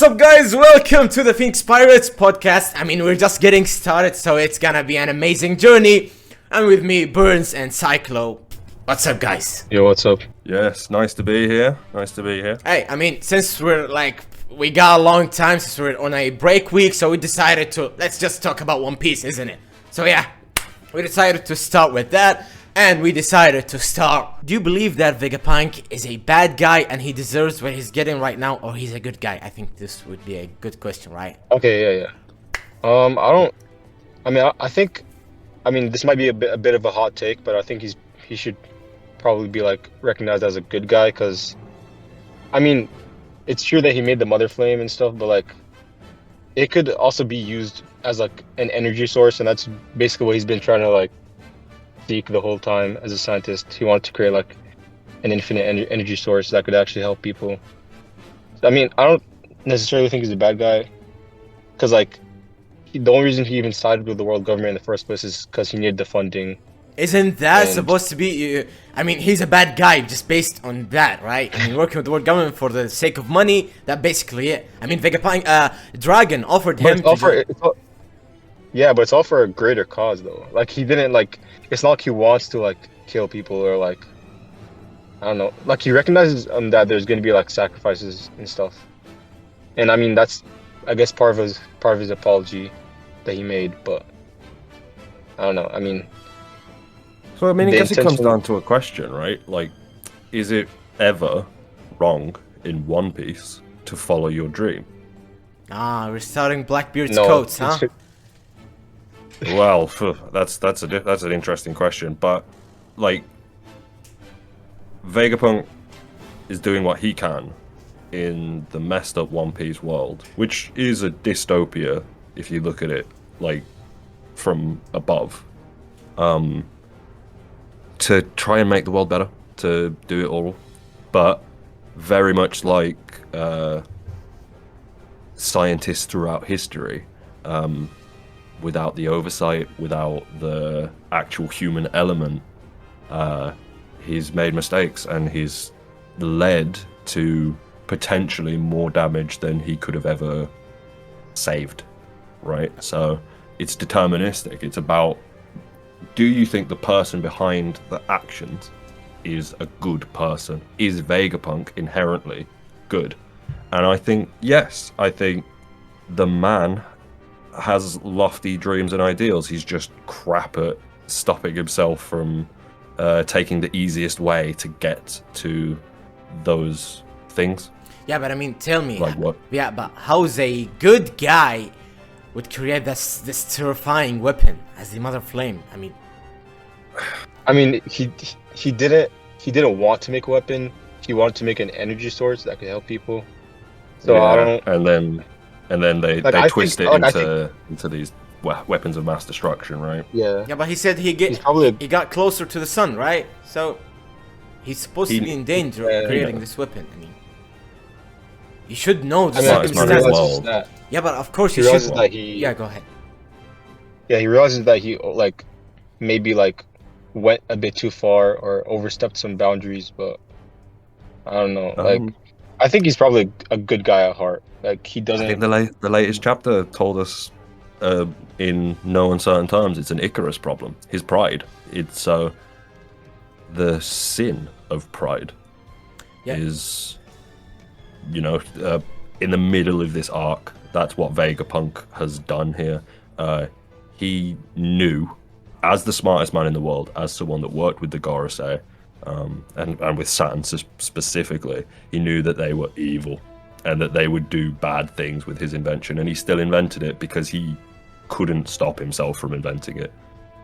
up, guys? Welcome to the Phoenix Pirates podcast. I mean, we're just getting started, so it's gonna be an amazing journey. I'm with me, Burns and Cyclo. What's up, guys? Yo, what's up? Yes, nice to be here. Nice to be here. Hey, I mean, since we got a long time since we're on a break week, so we decided to, let's just talk about One Piece, isn't it? So yeah, we decided to start with that. And we decided to start. Do you believe that Vegapunk is a bad guy and he deserves what he's getting right now, or he's a good guy? I think this would be a good question, right? Okay, yeah. I think this might be a bit of a hot take, but I think he should probably be like recognized as a good guy, because I mean, it's true that he made the Mother Flame and stuff, but like it could also be used as like an energy source, and that's basically what he's been trying to like seek the whole time as a scientist. He wanted to create like an infinite energy source that could actually help people. I mean, I don't necessarily think he's a bad guy, because like the only reason he even sided with the world government in the first place is because he needed the funding. Isn't that supposed to be? I mean, he's a bad guy just based on that, right? I mean, working with the world government for the sake of money. That basically it. I mean, Vegapunk, Dragon offered him. Yeah, but it's all for a greater cause, though. Like he didn't like. It's not like he wants to like kill people, or like, I don't know. Like he recognizes that there's gonna be like sacrifices and stuff. And I mean, that's, I guess, part of his apology that he made. But I don't know. I mean. So I guess it comes down to a question, right? Like, is it ever wrong in One Piece to follow your dream? Ah, we're starting Blackbeard's quotes, huh? Well, that's an interesting question, but like, Vegapunk is doing what he can in the messed up One Piece world, which is a dystopia if you look at it like from above. To try and make the world better, to do it all, but very much like scientists throughout history, without the oversight, without the actual human element, he's made mistakes, and he's led to potentially more damage than he could have ever saved, right? So it's deterministic. It's about, do you think the person behind the actions is a good person? Is Vegapunk inherently good? And I think, yes, I think the man has lofty dreams and ideals. He's just crap at stopping himself from taking the easiest way to get to those things. Yeah, but I mean, tell me. Like what? Yeah, but how's a good guy would create this terrifying weapon as the Mother Flame? I mean, he didn't want to make a weapon. He wanted to make an energy source that could help people. So yeah, I don't. And then they twist it into these weapons of mass destruction, right? Yeah. Yeah, but he said he got closer to the sun, right? So he's supposed to be in danger of creating this weapon. I mean, you should know the circumstances. Yeah, but of course you should. Yeah, go ahead. Yeah, he realizes that he like maybe like went a bit too far or overstepped some boundaries, but I don't know. Like, I think he's probably a good guy at heart. Like he doesn't. I think the latest chapter told us, in no uncertain terms, it's an Icarus problem. His pride. It's the sin of pride. Yeah. Is, in the middle of this arc. That's what Vegapunk has done here. He knew, as the smartest man in the world, as someone that worked with the Gorosei, and with Saturn specifically, he knew that they were evil and that they would do bad things with his invention, and he still invented it because he couldn't stop himself from inventing it.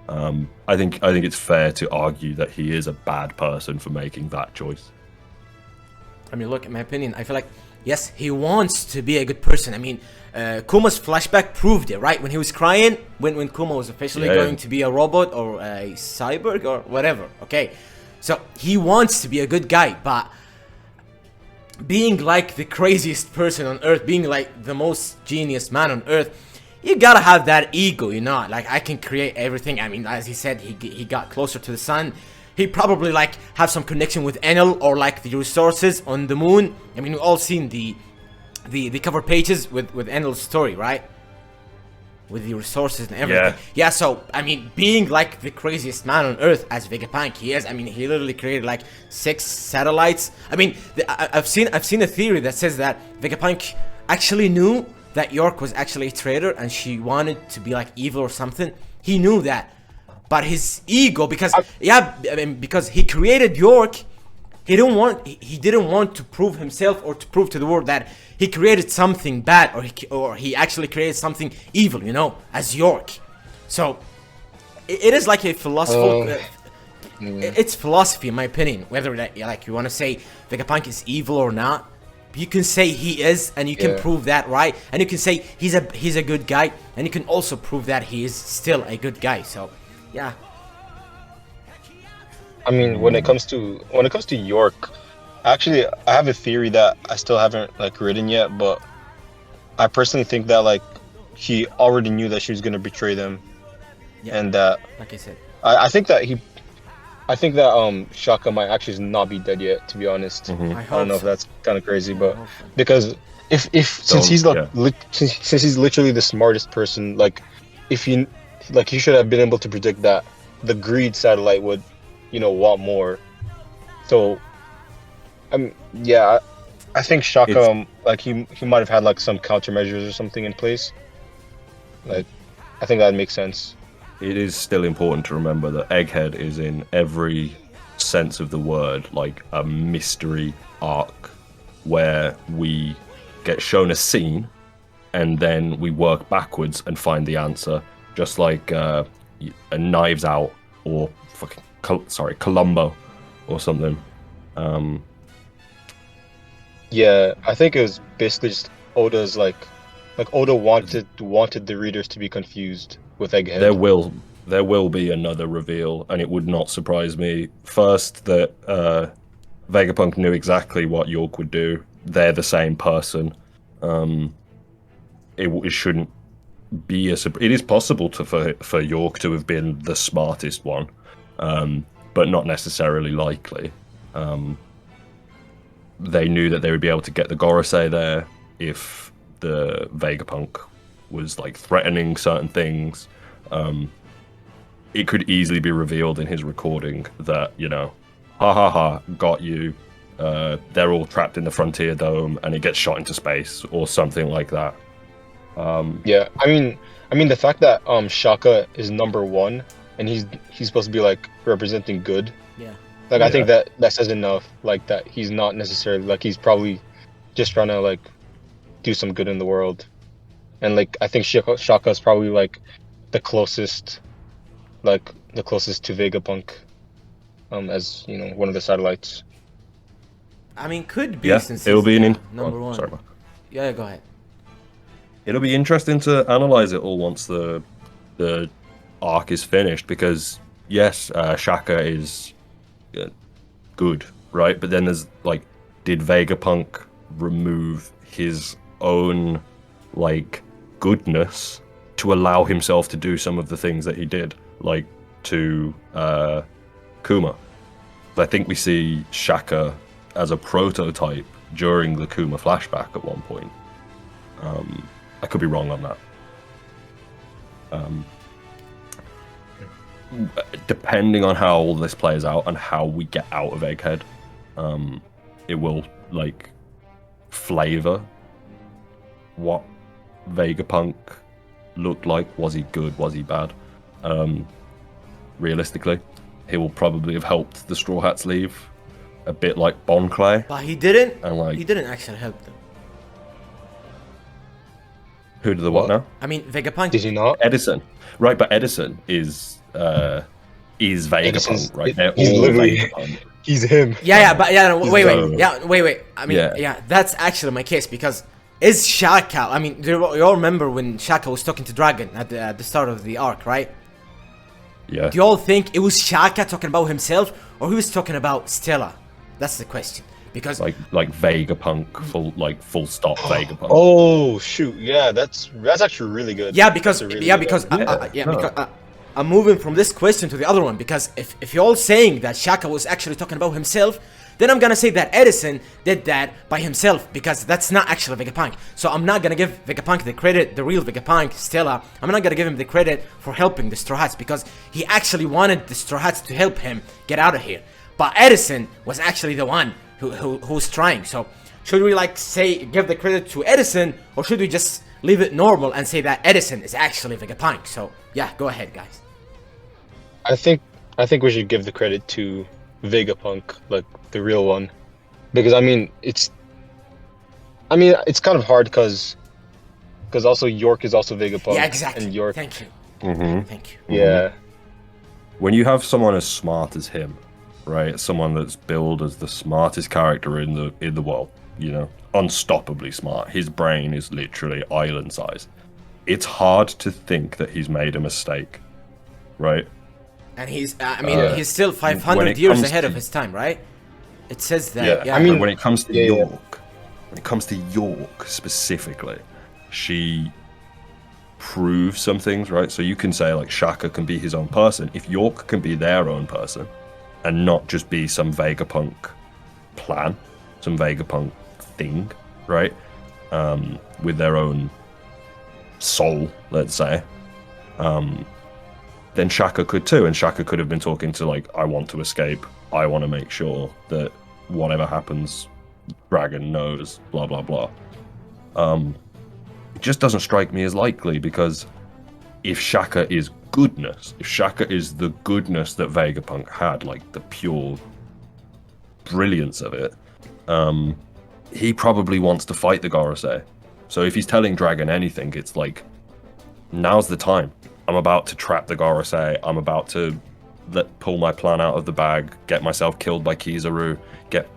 I think it's fair to argue that he is a bad person for making that choice. I mean, look, in my opinion, I feel like, yes, he wants to be a good person. I mean, Kuma's flashback proved it, right? When he was crying, when Kuma was officially going to be a robot or a cyborg or whatever, okay? So he wants to be a good guy, but being like the craziest person on earth, being like the most genius man on earth, you gotta have that ego, like I can create everything. I mean, as he said, he got closer to the sun. He probably like have some connection with Enel or like the resources on the moon. I mean, we've all seen the the cover pages with Enel's story, right? With the resources and everything. Yeah, so, I mean, being like the craziest man on Earth as Vegapunk he is, I mean, he literally created like 6 satellites. I mean, I've seen a theory that says that Vegapunk actually knew that York was actually a traitor and she wanted to be like evil or something. He knew that. But his ego, because, because he created York, he didn't want to prove himself or to prove to the world that he created something bad or he actually created something evil, you know, as York. So it is like a philosophical. It's philosophy, in my opinion. Whether that like you want to say Vegapunk is evil or not, you can say he is, and you can prove that, right? And you can say he's a good guy, and you can also prove that he is still a good guy. So, yeah. I mean, when it comes to York, actually, I have a theory that I still haven't like written yet, but I personally think that like he already knew that she was gonna betray them, and that, like I said, I think that Shaka might actually not be dead yet. To be honest, I don't know if that's kind of crazy, but because since he's literally the smartest person, like if he should have been able to predict that the greed satellite would, you know, want more. So, I think Shaka, like he might have had like some countermeasures or something in place. Like, I think that makes sense. It is still important to remember that Egghead is in every sense of the word like a mystery arc where we get shown a scene and then we work backwards and find the answer, just like a Knives Out or Columbo or something. Yeah, I think it was basically just Oda's like Oda wanted the readers to be confused with Egghead. There will be another reveal, and it would not surprise me. First, that Vegapunk knew exactly what York would do. They're the same person. It shouldn't be it is possible for York to have been the smartest one, but not necessarily likely. They knew that they would be able to get the Gorosei there if the Vegapunk was like threatening certain things. It could easily be revealed in his recording that, you know, got you. They're all trapped in the Frontier Dome, and it gets shot into space or something like that. Yeah, I mean the fact that Shaka is number 1 and he's supposed to be like representing good. Yeah. Like I think that says enough. Like that he's not necessarily like he's probably just trying to like do some good in the world, and like I think Shaka is probably like the closest to Vegapunk, as you know, one of the satellites. I mean, could be since it'll be number 1. Sorry, yeah, go ahead. It'll be interesting to analyze it all once the arc is finished, because yes, Shaka is good, right? But then there's like, did Vegapunk remove his own like goodness to allow himself to do some of the things that he did, like to Kuma? I think we see Shaka as a prototype during the Kuma flashback at one point. I could be wrong on that. Depending on how all this plays out and how we get out of Egghead, it will like flavor what Vegapunk looked like. Was he good? Was he bad? Realistically, he will probably have helped the Straw Hats leave, a bit like Bon Clay. But he didn't. And like, he didn't actually help them. Who did the what now? I mean, Vegapunk. Did he not? Edison, right? But Edison is Vegapunk, right? They're he's all literally Vegapunk. He's him. Wait. That's actually my case, because is Shaka? I mean, do you all remember when Shaka was talking to Dragon at the start of the arc, right? Yeah. Do you all think it was Shaka talking about himself, or he was talking about Stella? That's the question. Because like Vegapunk, full stop Vegapunk. Oh shoot, yeah, that's actually really good. Yeah, because I'm moving from this question to the other one, because if you're all saying that Shaka was actually talking about himself, then I'm gonna say that Edison did that by himself, because that's not actually Vegapunk. So I'm not gonna give Vegapunk the credit, the real Vegapunk, Stella. I'm not gonna give him the credit for helping the Straw Hats, because he actually wanted the Straw Hats to help him get out of here. But Edison was actually the one who's trying. So should we like say give the credit to Edison, or should we just leave it normal and say that Edison is actually Vegapunk? So yeah, go ahead, guys. I think we should give the credit to Vegapunk, like the real one, because I mean it's kind of hard because also York is also Vegapunk. Yeah, exactly. And York. Thank you. Thank you. Yeah. When you have someone as smart as him, right? Someone that's billed as the smartest character in the world, you know, unstoppably smart. His brain is literally island size. It's hard to think that he's made a mistake, right? And he's, he's still 500 years ahead of his time, right? It says that. Yeah. I mean, when it comes to York, when it comes to York specifically, she proves some things, right? So you can say like Shaka can be his own person. If York can be their own person, and not just be some Vegapunk plan, some Vegapunk thing, right? With their own soul, let's say. Then Shaka could too, and Shaka could have been talking to like, I want to escape, I want to make sure that whatever happens, Dragon knows, blah blah blah. It just doesn't strike me as likely, because if Shaka is goodness, if Shaka is the goodness that Vegapunk had, like the pure brilliance of it, he probably wants to fight the Gorosei. So if he's telling Dragon anything, it's like, now's the time. I'm about to trap the Gorosei. I'm about to pull my plan out of the bag, get myself killed by Kizaru, get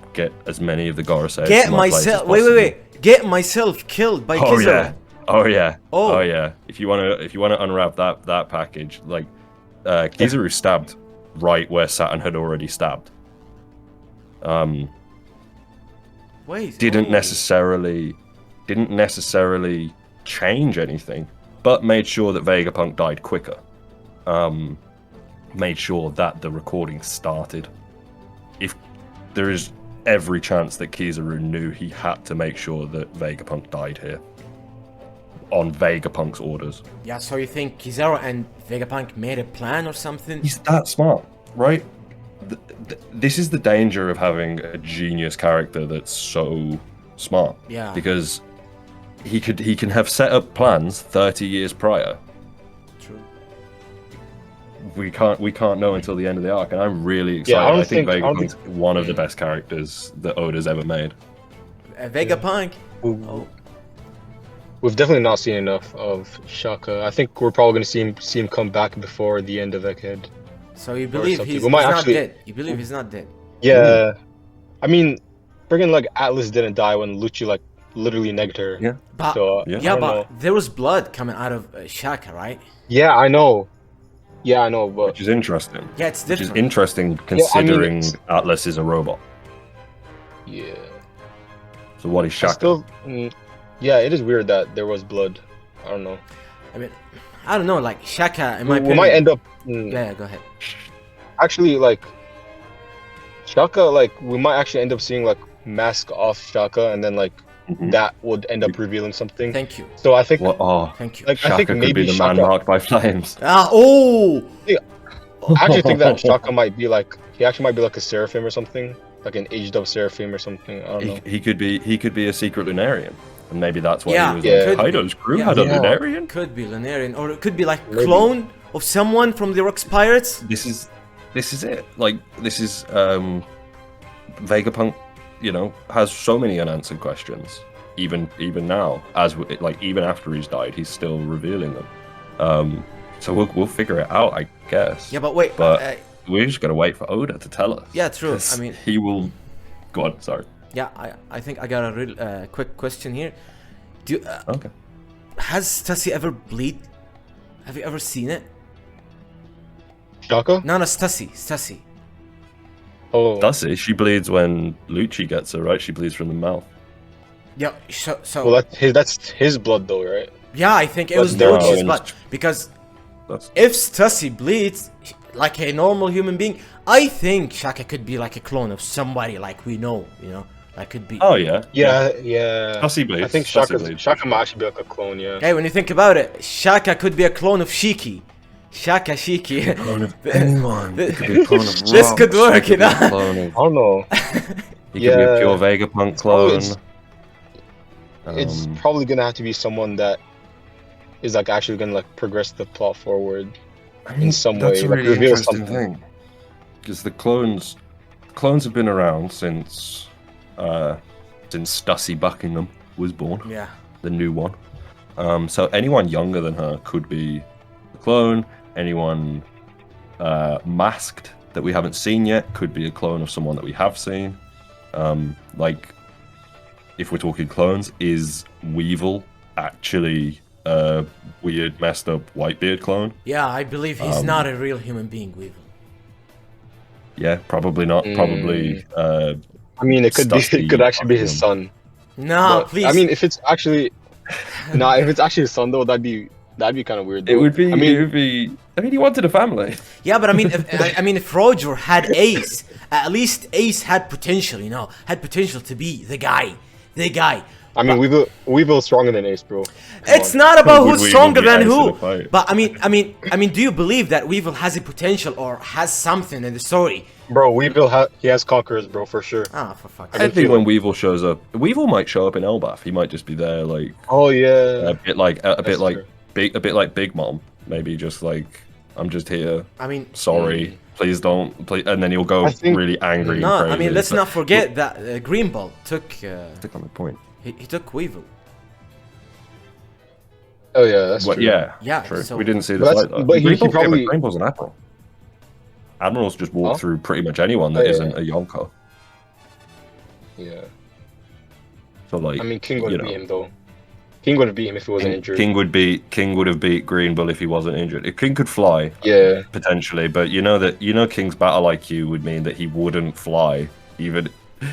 as many of the Gorosei. Get myself. Wait. Get myself killed by Kizaru. Yeah. Oh yeah. If you wanna unwrap that package, like Kizaru stabbed right where Saturn had already stabbed. Didn't necessarily change anything, but made sure that Vegapunk died quicker. Made sure that the recording started. If there is every chance that Kizaru knew he had to make sure that Vegapunk died here. On Vegapunk's orders. Yeah, so you think Kizaru and Vegapunk made a plan or something? He's that smart, right? This is the danger of having a genius character that's so smart. Yeah. Because he can have set up plans 30 years prior. True. We can't know until the end of the arc, and I'm really excited. Yeah, I think Vegapunk's one of the best characters that Oda's ever made. Vegapunk. We've definitely not seen enough of Shaka. I think we're probably going to see him come back before the end of Egghead. So you believe he's not dead? You believe he's not dead? Yeah. I mean, friggin' like Atlas didn't die when Lucci like literally negged her. Yeah. But so, but there was blood coming out of Shaka, right? Yeah, I know. But Which is interesting. Yeah, it's different. Which is interesting considering Atlas is a robot. Yeah. So what is Shaka? Yeah, it is weird that there was blood. I don't know. I mean, I don't know. Like Shaka, in my opinion, we might end up. Yeah, go ahead. Actually, like Shaka, like we might actually end up seeing like mask off Shaka, and then like that would end up revealing something. Thank you. So I think. Thank you. Like, Shaka I think could maybe be the Shaka, man marked by flames. Ah, oh. Yeah, I actually think that Shaka might be like he actually might be like a Seraphim or something, like an aged up Seraphim or something. I don't know. He could be a secret Lunarian. And maybe that's why he was Yeah. like, Kaido's crew had a Lunarian? Could be Lunarian, or it could be like clone of someone from the Rocks Pirates. This is it. Like, this is Vegapunk, you know, has so many unanswered questions. Even now, even after he's died, he's still revealing them. So we'll figure it out, I guess. Yeah, but wait. But we're just gonna wait for Oda to tell us. Yeah, true. I mean, he will. Go on. Sorry. Yeah, I think I got a real quick question here. Okay. Has Stussy ever bleed? Have you ever seen it? Shaka? No, Stussy. Oh. Stussy, she bleeds when Lucci gets her, right? She bleeds from the mouth. Yeah, so well, that's his blood though, right? Yeah, I think it was No, Lucci's blood, because if Stussy bleeds like a normal human being, I think Shaka could be like a clone of somebody like we know, you know? Like could be. Oh yeah. Yeah. Stussy bleeds. I think Stussy bleeds, Shaka for might sure. actually be like a clone, yeah. Hey, when you think about it, Shaka could be a clone of Shiki. Shaka Shiki. Clone of anyone. He could be a clone of This Rox, could work, he you could be a know? clone of- I don't know. He could be a Yeah. pure Vegapunk probably- clone. It's probably gonna have to be someone that is like actually gonna like progress the plot forward in some That's way. a Like really reveal interesting something. thing. Because the clones have been around since Stussy Buckingham was born, Yeah. the new one. So anyone younger than her could be a clone. Anyone masked that we haven't seen yet could be a clone of someone that we have seen. Like, if we're talking clones, is Weevil actually a weird, messed up Whitebeard clone? Yeah, I believe he's not a real human being, Weevil. Yeah, probably not. Probably. I mean, it could be. Stussy It could actually be his Buckingham. son. No, But, please. I mean, if it's actually, if it's actually his son though, that'd be kind of weird. Though. It would be. I mean, it would be. I mean, he wanted a family. yeah, but I mean, if Roger had Ace, at least Ace had potential, you know, had potential to be the guy. I mean, Weevil's stronger than Ace, bro. Come It's on. not about Would who's Weevil stronger be than Ace in who. a fight? But I mean, do you believe that Weevil has a potential or has something in the story? Bro, he has conquerors, bro, for sure. Ah, for fuck's I sake. think when Weevil shows up, Weevil might show up in Elbaf. He might just be there, like Oh yeah. a bit like That's true. Big Mom. Maybe just like, I'm just here. I mean, Sorry, please don't. Please, and then he'll go I think- really angry. no, and crazy. I mean, let's But- not forget that Greenball took Stick on the point. he took Weevil. Oh yeah, that's What? true. Yeah, Yeah, true. so- We didn't see But this that's- like that. but he Greenball- probably- Greenball's an admiral. Admirals just walk Huh? through pretty much anyone that Oh, yeah. not a Yonko. Yeah. So like, I mean, King would you beat know, him though. King would beat him if he wasn't injured. King would have beat Greenbull if he wasn't injured. If King could fly, Yeah. potentially, but King's battle IQ would mean that he wouldn't fly even.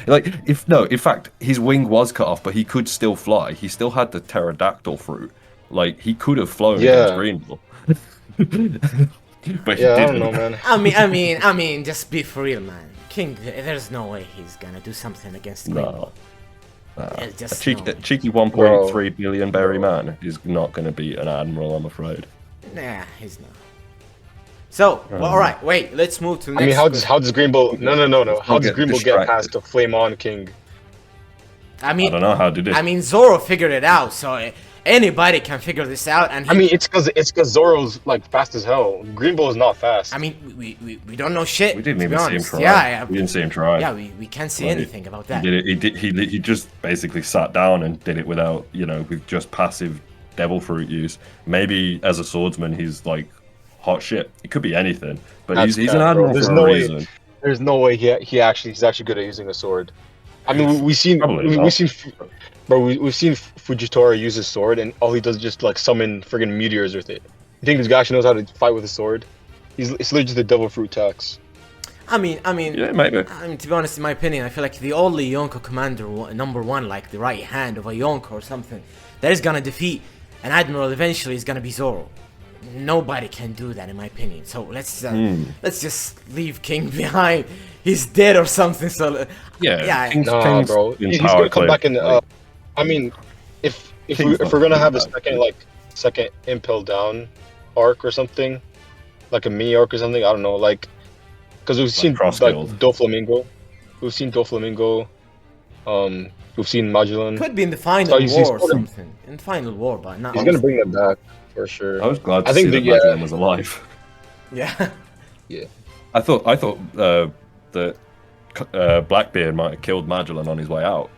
Like, in fact, his wing was cut off, but he could still fly. He still had the pterodactyl fruit. Like, he could have flown Yeah. against Greenbull. But he Yeah, I didn't. don't know, man. I mean, just be for real, man. King, there's no way he's gonna do something against Greenball. No. There's just A no. cheeky 1.3 billion berry man is not going to beat an admiral, I'm afraid. Nah, he's not. So, well, all right, wait. Let's move to the next. I mean, how does Greenbull? No. How does get Greenbull get distracted. past the Flame On King? I I mean, don't know how did it. I mean, Zoro figured it out, so anybody can figure this out. And I mean, it's because Zoro's like fast as hell. Greenbull is not fast. I mean, we don't know shit. we didn't to be even see him honest. try. Yeah, We didn't see him try. yeah. We can't say Like, anything about that. He did it. He just basically sat down and did it without, with just passive devil fruit use. Maybe as a swordsman, he's like hot shit. It could be anything, but That's he's an bad, bro. admiral There's for no a way- reason. There's no way he's actually good at using a sword. I mean, we've seen Probably not. we've seen Fujitora use his sword, and all he does is just like summon friggin' meteors with it. You think this guy actually knows how to fight with a sword? It's literally just a devil fruit tax. I mean, Yeah, maybe. to be honest, in my opinion, I feel like the only Yonko commander, number one, like the right hand of a Yonko or something, that is gonna defeat an admiral eventually is gonna be Zoro. Nobody can do that, in my opinion. So let's just leave King behind. He's dead or something. So Yeah, King's Nah, bro, in he's power gonna come clip, back in. like- I mean, if King's we're gonna not have a bad. second impel down arc or something, like a mini arc or something, I don't know, like because we've seen Cross like Guild. Doflamingo, we've seen Magellan. could be in the final So you see war or sort of- something. In the final war, but not. He's gonna bring them back for sure. I was glad to I think see that that, Magellan was alive. Yeah. I thought that Blackbeard might have killed Magellan on his way out.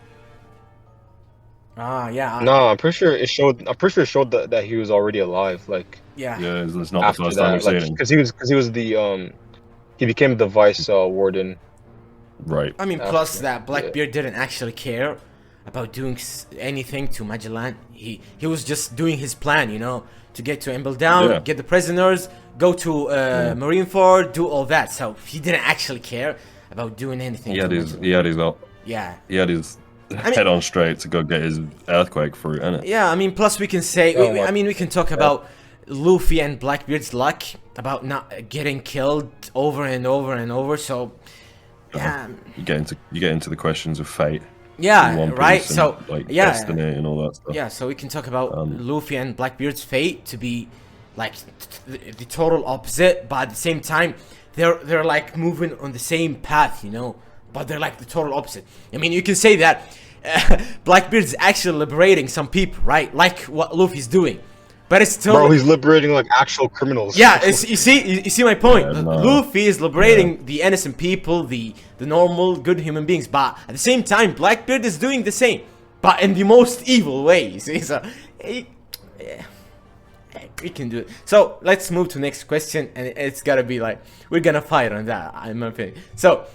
Ah, yeah. No, I'm pretty sure it showed that he was already alive. Like Yeah. Yeah, it's not the after first time we've that, seen him. because he was the he became the vice warden. Right. I mean, After plus that, that Blackbeard didn't actually care about doing anything to Magellan. He was just doing his plan, to get to Emble Down, Yeah. get the prisoners, go to Marineford, do all that. So he didn't actually care about doing anything. He to had his Magellan. Yeah. mean- head on straight to go get his earthquake fruit, innit? Yeah, I mean, plus we can say, Oh my- we can talk about Luffy and Blackbeard's luck about not getting killed over and over and over. So, yeah, You get into the questions of fate. yeah, in One right. Piece and, So, like yeah, destiny and all that stuff. yeah. So we can talk about Luffy and Blackbeard's fate to be like the total opposite, but at the same time, they're like moving on the same path, you know. But they're like the total opposite. I mean, you can say that Blackbeard's actually liberating some people, right? Like what Luffy's doing. But it's still... Bro, he's liberating like actual criminals. Yeah, you see my point. Yeah, no. Luffy is liberating the innocent people, the normal, good human beings. But at the same time, Blackbeard is doing the same, but in the most evil way. You see, so we can do it. So let's move to next question, and it's gotta be like we're gonna fight on that, in my opinion. So,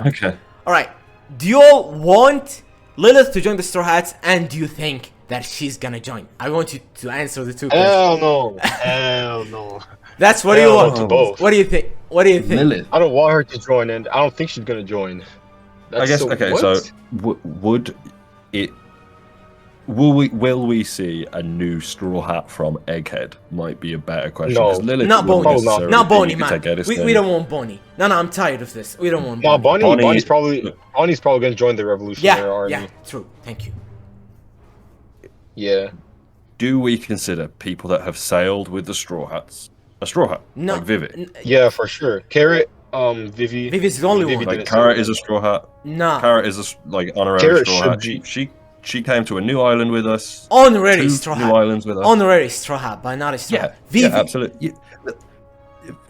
Okay. all right, do you all want Lilith to join the Straw Hats, and do you think that she's gonna join? I want you to answer the two questions. Hell no. Hell no. That's what do you Hell no want? to both. What do you think? What do you think? Lilith. I don't want her to join, and I don't think she's gonna join. I guess. Okay. So, what? would it? Will we see a new Straw Hat from Egghead? Might be a better question. No. 'cause Lilith Not wouldn't Bonnie. necessarily Not be- Bonnie, you could man. take Edison. We don't want Bonnie. No, I'm tired of this. We don't want No, Bonnie. Bonnie's probably gonna join the Revolutionary Yeah, Army. yeah, true. Thank you. Yeah. Do we consider people that have sailed with the Straw Hats a Straw Hat? No. Like Vivi. Yeah, for sure. Carrot, Vivi. Vivi's the only Vivi one. Like didn't Carrot say is a Straw Hat. Nah. Carrot is like honorary Carrot Straw should Hat. be. She came to a new island with us. Honorary two Straw new Hat. islands with us. Honorary Straw Hat, but not a Straw Yeah, Hat. Vivi. yeah, absolutely.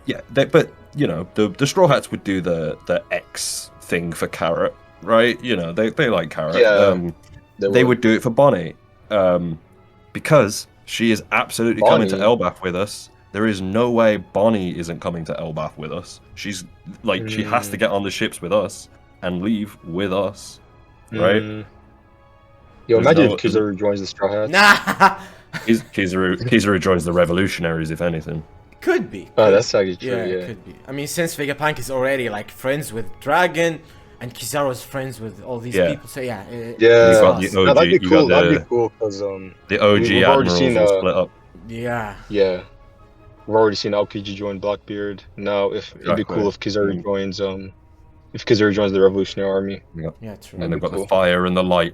Yeah, but you know, the Straw Hats would do the X thing for Carrot, right? You know, they like Carrot. Yeah, They would do it for Bonnie, because she is absolutely coming to Bonnie? Elbaf with us. There is no way Bonnie isn't coming to Elbaf with us. She's like, she has to get on the ships with us and leave with us, right? Yo, There's imagine no- if Kizaru joins the Straw Hats. Nah. Kizaru joins the Revolutionaries, if anything. Could be. Oh, that's actually true. Yeah, Yeah. it could be. I mean, since Vegapunk is already like friends with Dragon, and Kizaru's friends with all these Yeah. people, so yeah. Yeah. You got it's the us. No, that'd be you got cool. That'd the- be cool because The OG We've already admirals seen, will split up. Yeah. yeah, we've already seen Aokiji join Blackbeard. Now, if it'd be Exactly. cool if Kizaru joins the Revolutionary Army. Yeah, true. And they've got cool. the fire and the light.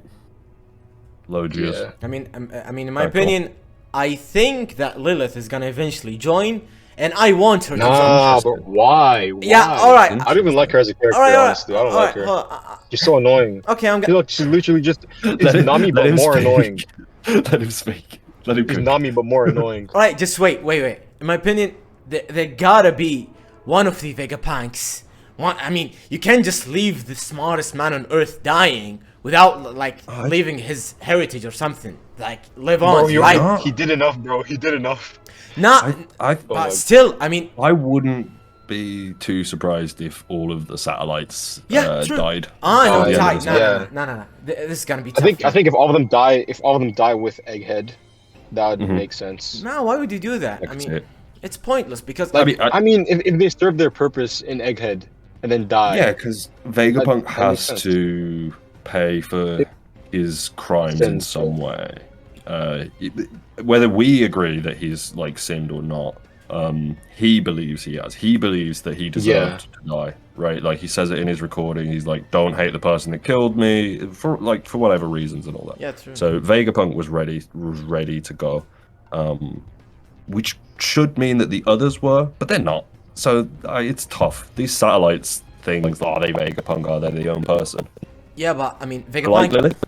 Logius. Yeah. I mean, in my Very cool. opinion, I think that Lilith is gonna eventually join, and I want her to Nah, join. but why? Yeah, Why? all right. I don't even like her as a character. All right, honestly, I don't like her. hold on. She's so annoying. Okay, I'm She gonna. look, she's literally just Let it's him- Nami let but him more speak. annoying. Let him speak. Let him It's cook. Nami but more annoying. All right, just wait. In my opinion, there gotta be one of the Vegapunks. I mean, you can't just leave the smartest man on Earth dying without like leaving his heritage or something. Like live on, Bro, you're right? not. He did enough, bro. He did enough. Not, I but still, I mean, wouldn't be too surprised if all of the satellites yeah, true. died. Ah, before no, the end die. of the Yeah. No. This is gonna be I tough. think if all of them die with Egghead, that would make sense. No, why would you do that? I I could see mean, it. it's pointless because I mean, I mean, if they serve their purpose in Egghead and then die, yeah, because Vegapunk that has makes sense. to pay for his crimes in Sins. some way. Whether we agree that he's like sinned or not, he believes he has. He believes that he deserved to die, right? Like he says it in his recording. He's like, "Don't hate the person that killed me," for whatever reasons and all that. yeah, true. So Vegapunk was ready to go, which should mean that the others were, but they're not. So it's tough. These satellites things, are they Vegapunk? Are they their own person? Yeah, but I mean, Like Vegapunk. Lilith?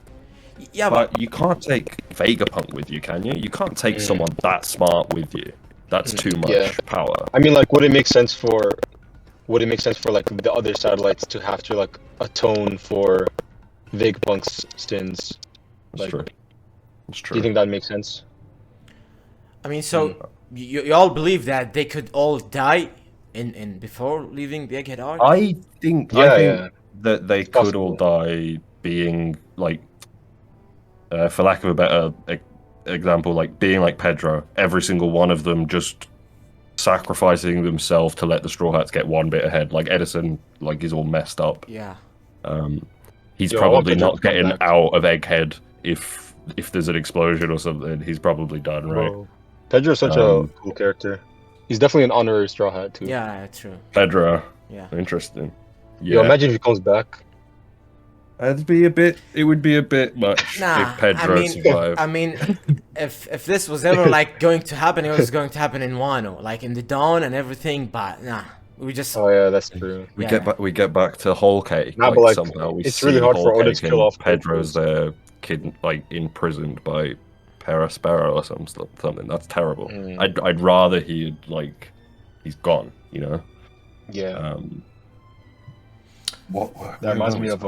Yeah, but But you can't take Vegapunk with you, can you? You can't take someone that smart with you. That's too much Yeah. power. I mean, like, would it make sense for like the other satellites to have to like atone for Vegapunk's sins? That's Like, true. That's Do true. you think that makes sense? I mean, so you all believe that they could all die in before leaving the Egghead Arc? I think Yeah. that they could all possible. die being like, for lack of a better example, like being like Pedro. Every single one of them just sacrificing themselves to let the Straw Hats get one bit ahead. Like Edison, like is all messed up. Yeah. He's Yo, I want probably Pedro not to come getting back. out of Egghead if there's an explosion or something. He's probably done, right? Bro, Pedro's such a cool character. He's definitely an honorary Straw Hat too. Yeah, true. Pedro. Yeah. Interesting. Yo, Yeah. imagine if he comes back. It would be a bit much Nah, if Pedro survived. I mean, if this was ever like going to happen, it was going to happen in Wano, like in the dawn and everything. But nah, we just. Oh yeah, that's true. We get back to Whole Cake. Nah, but, like, somehow we it's see really hard Whole for Oda Cake to kill and off Pedro's there, kid like imprisoned by Perospero or something. That's terrible. I'd rather he's gone. You know. Yeah. What? That reminds me of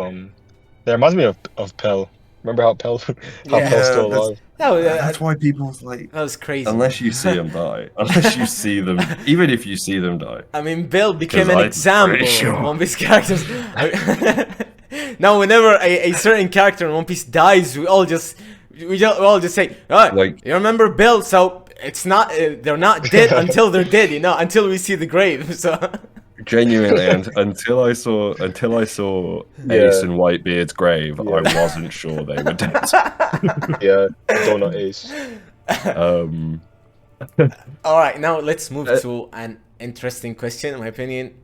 Pell. Remember how Pell's still alive? That's why people like. That was crazy. Unless you see them die. Unless you see them, even if you see them die. I mean, Bill became an I'm example pretty sure. of One Piece characters. Now, whenever a certain character in One Piece dies, we all just say, "Oh, Like- you remember Bill?" So it's not they're not dead until they're dead, you know, until we see the grave. So. Genuinely, until I saw Ace and Whitebeard's grave, I wasn't sure they were dead. Yeah, Donut Ace. All right, now let's move to an interesting question. In my opinion,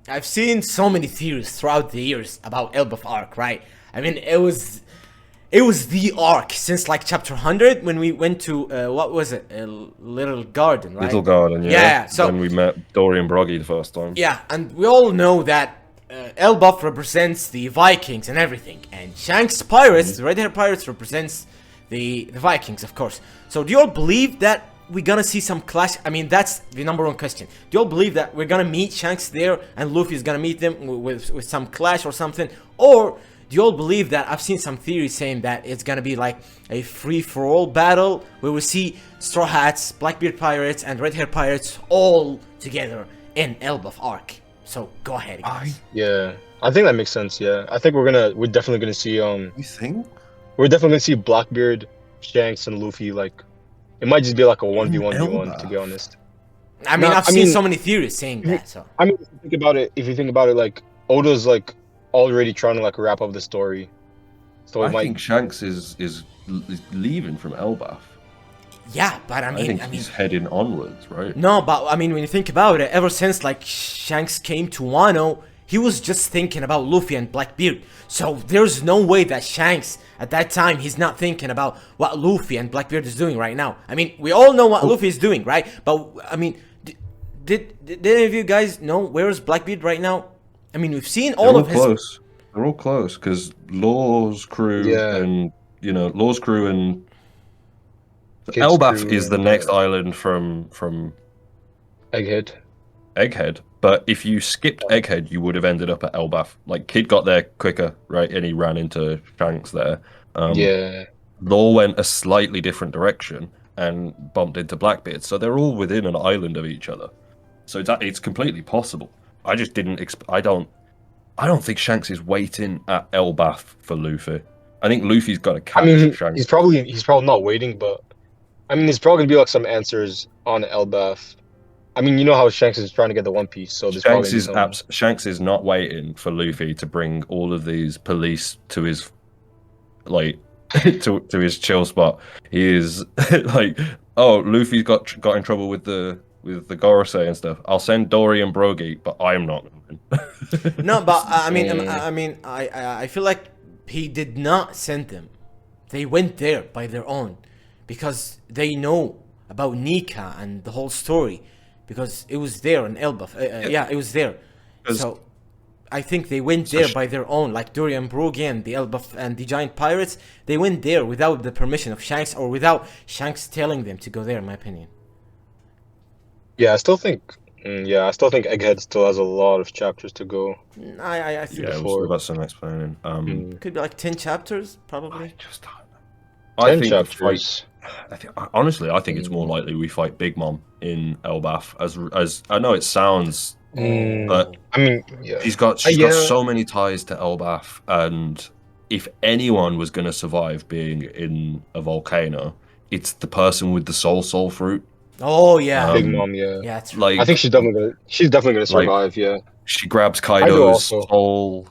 I've seen so many theories throughout the years about Elbaf arc, right? I mean, it was the arc since like chapter 100 when we went to what was it, a little garden, right? Little Garden, yeah. Yeah, so when we met Dorian Broggy the first time. yeah, and we all know that Elbaf represents the Vikings and everything, and Shanks' pirates, the Red Hair Pirates, represents the Vikings, of course. So do you all believe that we're gonna see some clash? I mean, that's the number one question. Do you all believe that we're gonna meet Shanks there and Luffy's gonna meet them with some clash or something? Or do you all believe that I've seen some theories saying that it's gonna be like a free-for-all battle where we see Straw Hats, Blackbeard Pirates, and Red Hair Pirates all together in Elbaf arc? So go ahead, guys. Yeah, I think that makes sense. Yeah, I think we're definitely gonna see You think? we're definitely gonna see Blackbeard, Shanks, and Luffy. Like, it might just be like a 1v1v1, to be honest. I mean, I've seen so many theories saying that. So I mean, if you think about it, like Oda's like already trying to like wrap up the story, so it I might. think Shanks is leaving from Elbaf. yeah, but I think mean, he's heading onwards, right? no, but I mean, when you think about it, ever since like Shanks came to Wano, he was just thinking about Luffy and Blackbeard. So there's no way that Shanks at that time he's not thinking about what Luffy and Blackbeard is doing right now. I mean, we all know what Luffy is doing, right? But I mean, did any of you guys know where is Blackbeard right now? I mean, we've seen all of his. Close. They're all close because Law's crew and Law's crew and Kid's Elbaf crew is the and, next island from Egghead. Egghead. But if you skipped Egghead, you would have ended up at Elbaf. Like Kid got there quicker, right? And he ran into Shanks there. Yeah. Law went a slightly different direction and bumped into Blackbeard. So they're all within an island of each other. So it's completely possible. I just didn't. I don't think Shanks is waiting at Elbaf for Luffy. I think Luffy's got to catch Shanks. He's probably not waiting, but I mean, there's probably gonna be like some answers on Elbaf. I mean, you know how Shanks is trying to get the One Piece, so there's Shanks is not waiting for Luffy to bring all of these police to his to his chill spot. He is like, oh, Luffy's got in trouble with the Gorosei and stuff. I'll send Dory and Brogy, but I'm not going. No, but I mean, I feel like he did not send them. They went there by their own, because they know about Nika and the whole story, because it was there in Elbaf. Yeah, it was there. So I think they went there by their own, like Dory and Brogy and the Elbaf and the giant pirates. They went there without the permission of Shanks, or without Shanks telling them to go there, in my opinion. Yeah, I still think Egghead still has a lot of chapters to go. I think we've got some explaining. could be like 10 chapters, probably. I think chapters. Honestly, I think it's more likely we fight Big Mom in Elbaf. As I know it sounds, but I mean, yeah. she's got so many ties to Elbaf, and if anyone was going to survive being in a volcano, it's the person with the soul fruit. Oh yeah, Big Mom, yeah. Yeah, it's like, I think she's definitely gonna survive. Yeah. She grabs Kaido's soul,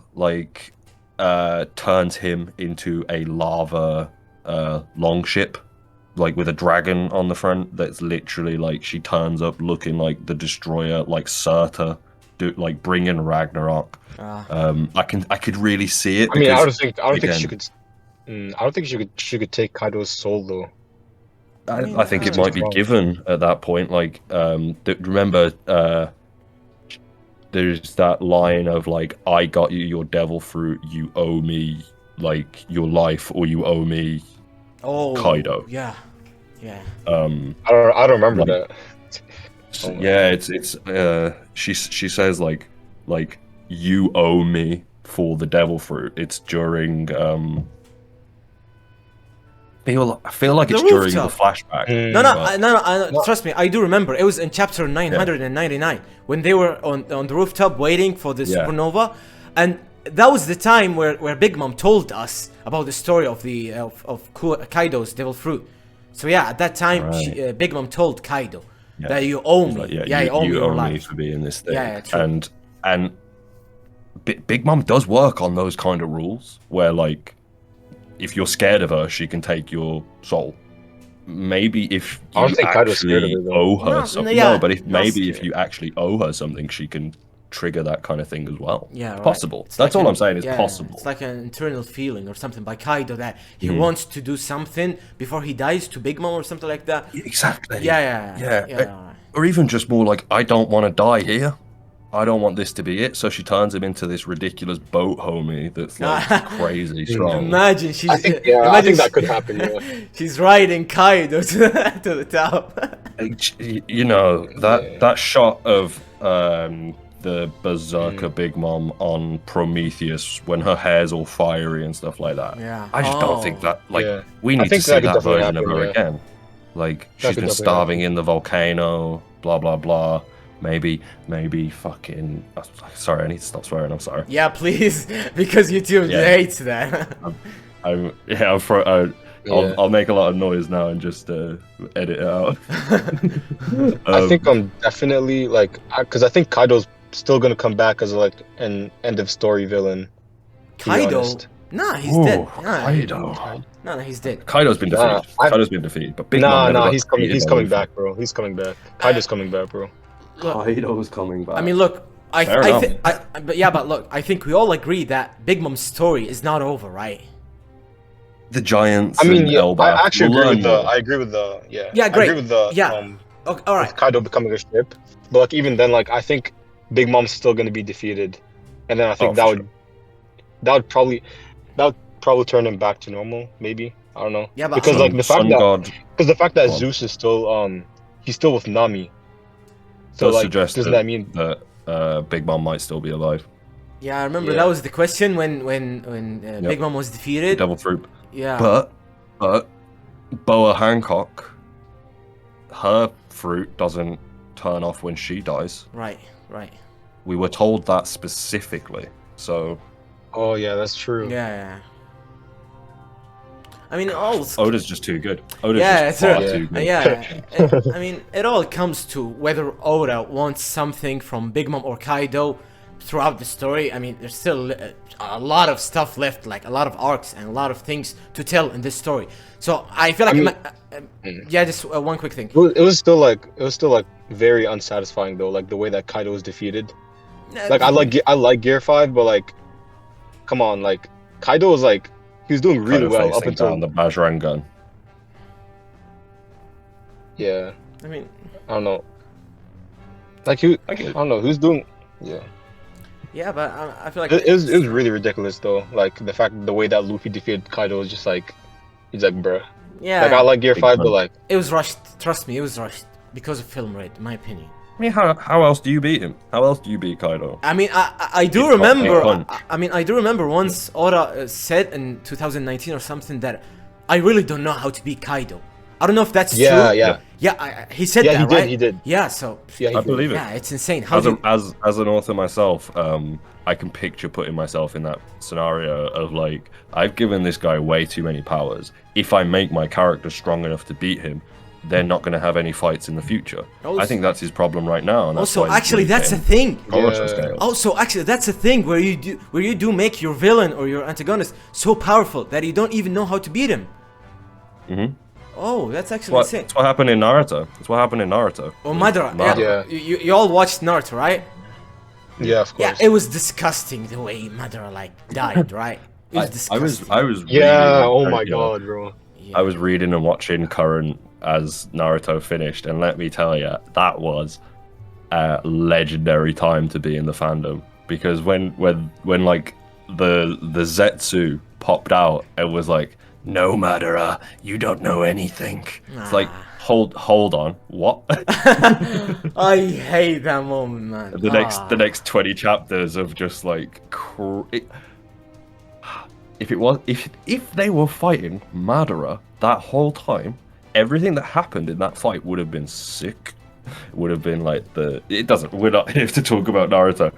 turns him into a lava longship, like with a dragon on the front. That's literally like she turns up looking like the destroyer, like Surtur, like bringing Ragnarok. I could really see it. I mean, because, I don't think again, she could. I don't think she could take Kaido's soul though. I think it too might be strong. given at that point. Like, remember, there's that line of like, "I got you your devil fruit. You owe me like your life, or you owe me Kaido." Yeah. Yeah. I don't remember Like- that. Yeah, it's she says like you owe me for the devil fruit. It's during I feel like The it's during the rooftop. flashback. No. Trust me, I do remember. It was in chapter 999 when they were on the rooftop waiting for the supernova, and that was the time where Big Mom told us about the story of the Kaido's devil fruit. So yeah, at that time, Big Mom told Kaido that you owe me. Like, you owe me you your owe me life for being this thing. Yeah, true. And Big Mom does work on those kind of rules where like, if you're scared of her, she can take your soul. Maybe if I don't you think Kaido's scared of actually her, though. owe her No, something, yeah, no, but if not maybe if scared. you actually owe her something, she can trigger that kind of thing as well. Yeah, It's right. possible. It's That's like all an- I'm saying. It's yeah, possible. It's like an internal feeling or something by Kaido that he wants to do something before he dies to Big Mom or something like that. Exactly. Yeah. Or even just more like, I don't want to die here. I don't want this to be it. So she turns him into this ridiculous boat homie that's like crazy strong. Imagine she's. I think imagine that could happen. Yeah. She's riding Kaido to the top. You know, that shot of the Berserker Big Mom on Prometheus when her hair's all fiery and stuff like that. Yeah. I just don't think that, like, Yeah. we I need to think see that could that definitely version of happen, her yeah. again. Like, she's could been definitely starving in the volcano, blah, blah, blah. Maybe fucking... sorry, I need to stop swearing, I'm sorry. Yeah, please, because YouTube hates that. I'll make a lot of noise now and just edit it out. I think I'm definitely like, because I think Kaido's still gonna come back as like an end of story villain. to be Kaido? honest. Nah, he's dead. Nah, Kaido. No, he's dead. Kaido's been Nah, defeated. Kaido's been defeated, but Big Nah, Mom never nah, got he's coming. defeated He's by coming Luffy. back, bro. He's coming back. Kaido's coming back, bro. Kaido's coming back. I mean, look, Fair enough. but look, I think we all agree that Big Mom's story is not over, right? The Giants. I mean, and yeah, Elbaf I actually will agree learn with the. more. I agree with the. Yeah. Yeah, I great. agree with the. Yeah. Okay, all right. With Kaido becoming a ship, but like even then, like I think Big Mom's still gonna be defeated, and then I think Oh, for that would probably turn him back to normal. Maybe I don't know. Yeah, but because like the Sun God the fact that Go on. Zeus is still he's still with Nami. So does like, suggest doesn't that mean? that Big Mom might still be alive. Yeah, I remember Yeah. that was the question when Big Mom was defeated. Devil fruit. Yeah. But Boa Hancock, her fruit doesn't turn off when she dies. Right. We were told that specifically. So Oh yeah, that's true. Yeah. I mean, all. Oda's just too good. Oda's Yeah, just far it's too good. I mean, it all comes to whether Oda wants something from Big Mom or Kaido throughout the story. I mean, there's still a lot of stuff left, like a lot of arcs and a lot of things to tell in this story. So I feel like, yeah, just one quick thing. It was still like very unsatisfying though, like the way that Kaido was defeated. Like I like Gear 5, but like, come on, like Kaido was like he was doing really Kaido well up facing until down the Bajrang gun. yeah. I mean, I don't know. Like I don't know who's doing. Yeah. yeah, but I feel like It was really ridiculous though. Like the way that Luffy defeated Kaido was just like he's like bruh. yeah, Like I like Gear Big 5, but man. like it was rushed. Trust me, it was rushed because of film rate, in my opinion. I mean, how else do you beat him? How else do you beat Kaido? I mean, I do It's remember. not a I mean, I do remember once Oda said in 2019 or something that I really don't know how to beat Kaido. I don't know if that's true. yeah. He said Yeah, that, he did, right? he did. Yeah, so Yeah, he I did. believe it. yeah, it's insane. How As, do as an author myself, I can picture putting myself in that scenario of like, I've given this guy way too many powers. If I make my character strong enough to beat him, they're not going to have any fights in the future. I think that's his problem right now. And that's also, why he's actually, really that's a getting thing. Boruto Yeah. scale. Also, actually, that's a thing where you do make your villain or your antagonist so powerful that you don't even know how to beat him. Oh, that's actually What, insane. that's what happened in Naruto. That's what happened in Naruto. Oh, Madara. Madara. Yeah. You all watched Naruto, right? Yeah, of Yeah, course. it was disgusting the way Madara like died, right? It was disgusting. I was Yeah. reading, Oh my you know, god, bro. Yeah. I was reading and watching current as Naruto finished, and let me tell you, that was a legendary time to be in the fandom, because when like the Zetsu popped out, it was like, no Madara, you don't know anything. It's like, hold on, what? I hate that moment, man. The next 20 chapters of just like if they were fighting Madara that whole time, everything that happened in that fight would have been sick. It would have been like we're not here to talk about Naruto,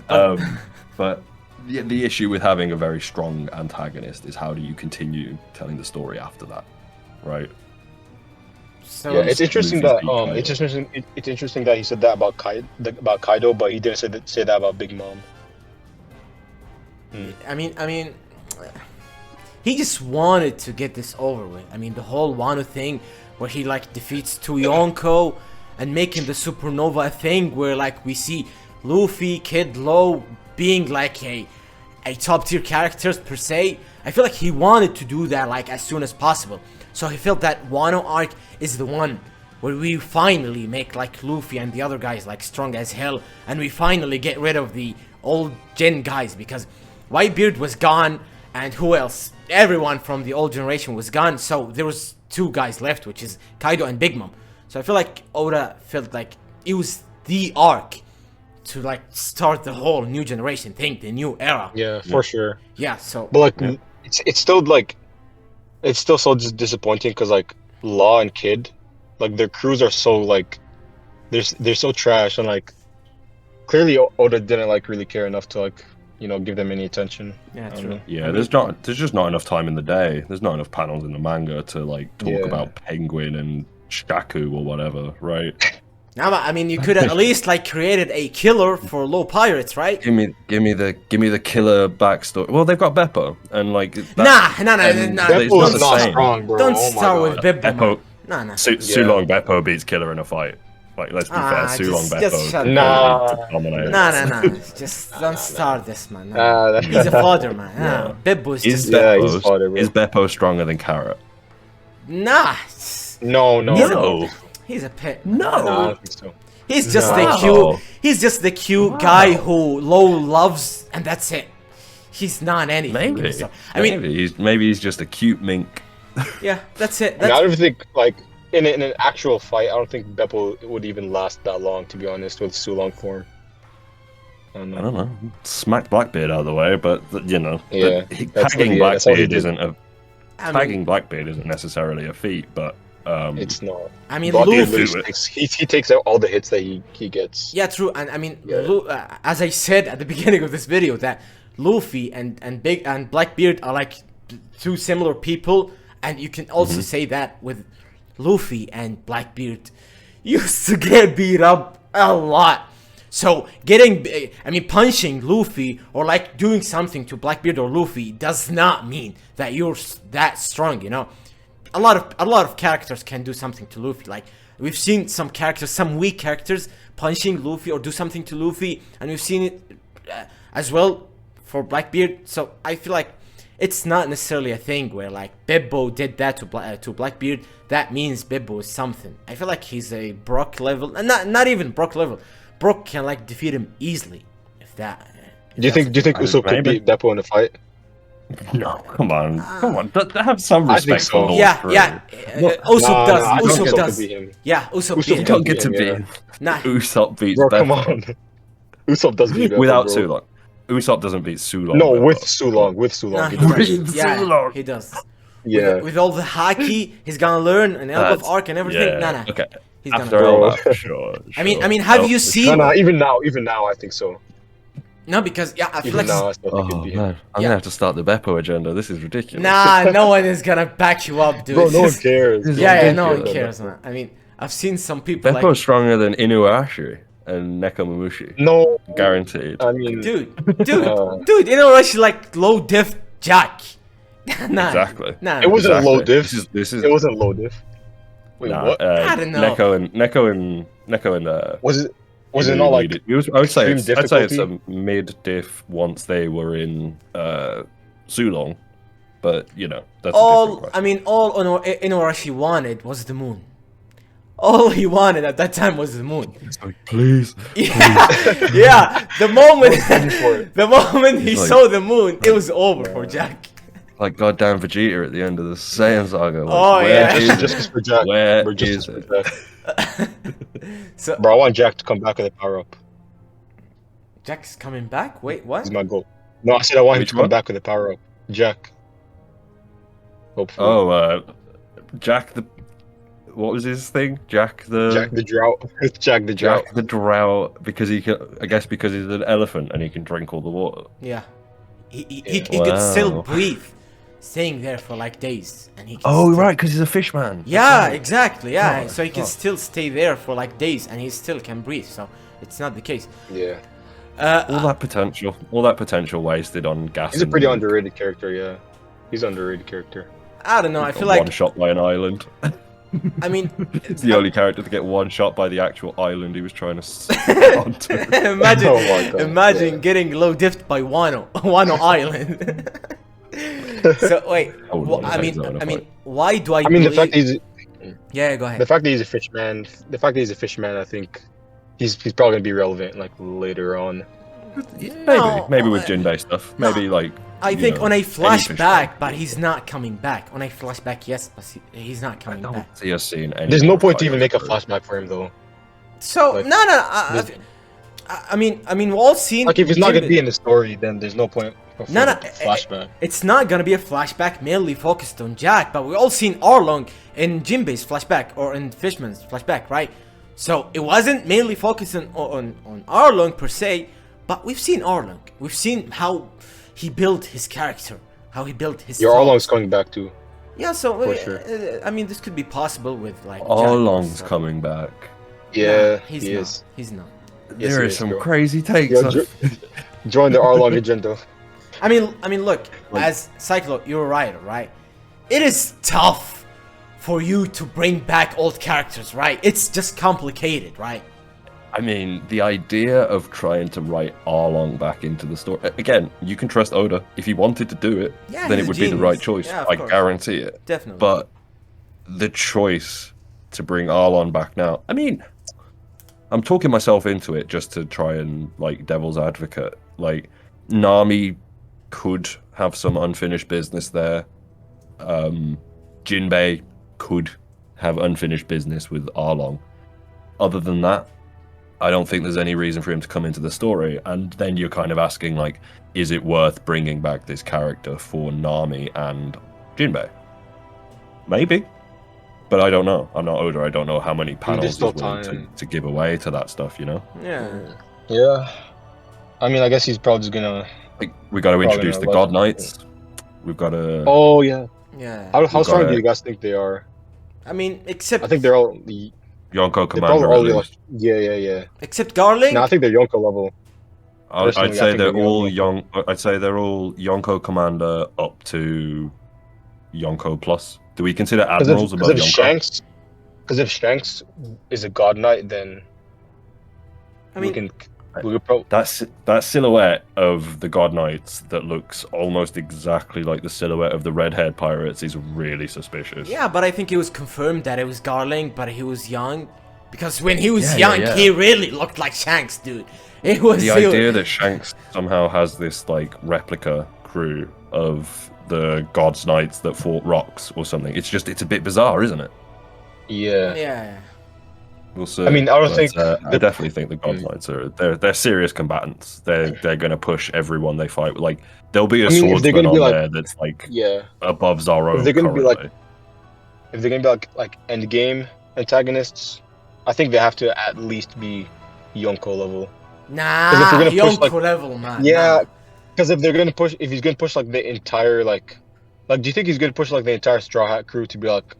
but but the issue with having a very strong antagonist is, how do you continue telling the story after that, right? So Yeah, it's interesting that Kaido. it's interesting that he said that about Kaido, but he didn't say that about Big Mom. I mean, he just wanted to get this over with. I mean, the whole Wano thing, where he like defeats Yonko and making the supernova a thing, where like we see Luffy, Kid Law being like a top tier characters per se. I feel like he wanted to do that like as soon as possible. So he felt that Wano arc is the one where we finally make like Luffy and the other guys like strong as hell, and we finally get rid of the old gen guys, because Whitebeard was gone, and who else? Everyone from the old generation was gone, so there was two guys left, which is Kaido and Big Mom. So I feel like Oda felt like it was the arc to like start the whole new generation thing, the new era. Yeah, for sure. Yeah, so But like, it's still like, it's still so just disappointing, because like Law and Kid, like their crews are so like, they're so trash, and like clearly Oda didn't like really care enough to like, you know, give them any attention. yeah, I don't true. know. Yeah, there's just not enough time in the day. There's not enough panels in the manga to like talk Yeah. about Penguin and Shaku or whatever, right? Now, I mean, you could at least like created a killer for low pirates, right? Give me the killer backstory. Well, they've got Beppo, and like Nah. It's Beppo not is the not same. strong, bro. Don't Oh my start with God. Beppo. Beppo. Nah. Sulong Beppo beats Killer in a fight. Like, let's be fair, Sulong just shut Beppo. Nah. Dominates. Nah. Just don't start this, man. Nah, He's a father, man. Nah, Beppo is Is just... Yeah, he's Beppo fodder, bro. is Beppo stronger than Carrot? Nah. No. No. He's a pet. No, I No. don't think so. He's just No. the cute. He's just the cute guy who Low loves, and that's it. He's not anything. Maybe. So, I mean, maybe he's just a cute mink. yeah, that's it. I mean, I don't think like in an actual fight, I don't think Beppo would even last that long, to be honest, with Sulong form. I don't know. I don't know. Smacked Blackbeard out of the way, but you know, Yeah, that's tagging what- yeah, that's all he Blackbeard did. isn't a I mean, tagging Blackbeard isn't necessarily a feat, but It's not. I mean, Blackbeard Luffy. literally takes, he takes out all the hits that he gets. Yeah, true. And I mean, Yeah. as I said at the beginning of this video, that Luffy and Blackbeard are like two similar people, and you can also say that with Luffy and Blackbeard used to get beat up a lot. So punching Luffy or like doing something to Blackbeard or Luffy does not mean that you're that strong, you know. A lot of characters can do something to Luffy. Like we've seen some characters, some weak characters punching Luffy or do something to Luffy, and we've seen it as well for Blackbeard. So I feel like it's not necessarily a thing where like Bibbo did that to Blackbeard. That means Bibbo is something. I feel like he's a Brock level, and not even Brock level. Brock can like defeat him easily. If that. Do you think Usopp could Maybe. beat Beppo in a fight? no, come on. Have some I think respect so. for Lord Yeah, Crew. yeah. Usopp does. I think Usopp Usopp does. could beat him. Yeah, Usopp Usopp beat You him. don't get to Yeah. be. Nah. Usopp beats Bro, Beppo. come on. Usopp does beat Beppo, Without bro. Sulong. Usopp doesn't beat Sulong. No, Beppo. with Sulong. With Sulong. Nah, he he does. does. With Yeah, Sulong. he does. Yeah. With all the haki he's gonna learn and Elbow Arc and everything. Yeah. Nah. Okay. He's gonna After do all it. that, sure. I mean, sure. have Oh, you No, seen? no, even now, I think so. No, because yeah, I feel Even like now, I still think Oh he'd beat him. man, I'm Yeah. gonna have to start the Beppo agenda. This is ridiculous. nah, no one is gonna back you up, dude. Bro, It's no one just- cares. Yeah, no one ridiculous. cares, man. I mean, I've seen some people Beppo's like, stronger than Inuarashi and Nekomamushi. No, Guaranteed. I mean, dude, Uh. you know, actually like low diff Jack. Nah, Exactly. Nah, It wasn't Exactly. low diff. This is It wasn't low diff. Wait, nah, what? I don't know. Neko and Was it Inu not like needed- I would say extreme I'd say it's a difficulty? mid diff once they were in Sulong, but you know that's a different all question. I mean, all Inuarashi wanted was the moon. All he wanted at that time was the moon. It's like, please. Yeah, the moment for it. the moment he Like- saw the moon, it was over for Jack. Like goddamn Vegeta at the end of the Saiyan saga. Like, Oh, where yeah. is it? Justice for Jack. Where Bro, justice is for it? Jack. So Bro, I want Jack to come back with a power up. Jack's coming back. Wait, what? Is my goal. No, I said I want him Which to come one? back with a power up. Jack. Hopefully. Oh, Jack the. What was his thing? Jack the. Jack the Drought. Jack the Drought. Jack the Drought, because he can. I guess because he's an elephant and he can drink all the water. Yeah, he Yeah. could still Wow. breathe, staying there for like days, and he. Can Oh still... right, because he's a fish man. Yeah, exactly. Yeah, Oh, so he can oh. still stay there for like days, and he still can breathe. So it's not the case. Yeah. All that potential wasted on gas. He's a and pretty milk. underrated character, yeah. He's an underrated character. I don't know. I Got feel like one shot by an island. I mean, It's the only character to get one shot by the actual island he was trying to onto. imagine, Oh my God, imagine yeah. getting low diffed by Wano Island. So wait, I wouldn't wanna take that in a I mean, fight. why do I? I mean, the believe... fact that he's Yeah, go ahead. the fact that he's a fish man, I think he's probably gonna be relevant like later on. No, Maybe with Jinbei stuff. no. Maybe like. I you think know, on a any fish flashback, but he's not coming back. On a flashback, yes, but he's not I coming don't back. see us seeing any. There's no more point to even fighters make a for- flashback for him though. So Like, no. there's- I mean, we've all seen. Like if he's not gonna Jinbei- be in the story, then there's no point for No, no, a flashback. It's not gonna be a flashback mainly focused on Jack, but we all seen Arlong in Jinbei's flashback or in Fishman's flashback, right? So it wasn't mainly focused on Arlong per se, but we've seen Arlong. We've seen how he built his character, how he built his. Your thoughts. Arlong's coming back too. Yeah, so for sure. I mean, this could be possible with like. Arlong's Jack, so- coming back. Yeah, he's he not. is. He's not. Yes, There he is is, some bro. crazy takes. Yo, on- Join the Arlong agenda. I mean, look, Like- as Cyclo, you're right? It is tough for you to bring back old characters, right? It's just complicated, right? I mean, the idea of trying to write Arlong back into the story again, you can trust Oda. If he wanted to do it, Yeah, then he's it a would be the genius. right choice. Yeah, of I course. guarantee it. Definitely. But the choice to bring Arlong back now, I mean, I'm talking myself into it just to try and like devil's advocate. Like Nami could have some unfinished business there. Jinbei could have unfinished business with Arlong. Other than that, I don't think there's any reason for him to come into the story. And then you're kind of asking, like, is it worth bringing back this character for Nami and Jinbei? Maybe. But I don't know. I'm not Oda. I don't know how many panels he's still willing time. to give away to that stuff, you know? yeah. Yeah. I mean, I guess he's probably just gonna. Like, we got to Probably introduce the not God allowed. Knights. We've got to... Oh yeah. Yeah. How strong gotta- do you guys think they are? I mean, except I think they're all. Yonko They're probably Commander, all at like. least. Yeah. except Garling. No, I think they're Yonko level. I'd personally, I say think they're they're all Yonko. young. I'd say they're all Yonko Commander up to Yonko Plus. Do we consider admirals above Because if Yonko? Shanks, is a God Knight, then I mean, we could probably. That silhouette of the God Knights that looks almost exactly like the silhouette of the red-haired pirates is really suspicious. yeah, but I think it was confirmed that it was Garling, but he was young. Because when he was Yeah, young, yeah. he really looked like Shanks, dude. It was The idea that Shanks somehow has this like replica crew of the God's Knights that fought rocks or something. It's a bit bizarre, isn't it? Yeah. Yeah. We'll see. I mean, I don't But, think I definitely think the God Knights are they're serious combatants. They're going to push everyone they fight. Like there'll be a I mean, if they're swordsman gonna on be like- there that's like Yeah. above Zoro. If they're gonna be like- currently. If they're gonna be like end game antagonists, I think they have to at least be Yonko level. Nah, if we're gonna push, Yonko like- level, man. Yeah, nah. because if he's gonna push like the entire like, do you think he's gonna push like the entire Straw Hat crew to be like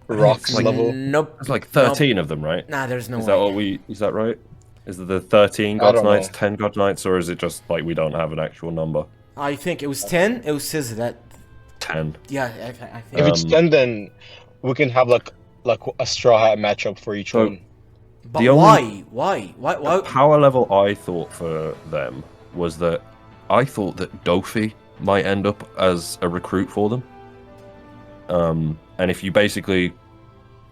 rocks like- level? Nope. There's like 13 of them, right? Nah, there's no Is way. that what is that right? Is it the 13 I God's don't know. Knights, 10 God Knights, or is it just like we don't have an actual number? I think it was 10. It was says that 10. Yeah, I think. If it's 10, then we can have like a straw hat matchup for each So- one. But the only- why? The power level I thought for them was that I thought that Dofi might end up as a recruit for them. And if you basically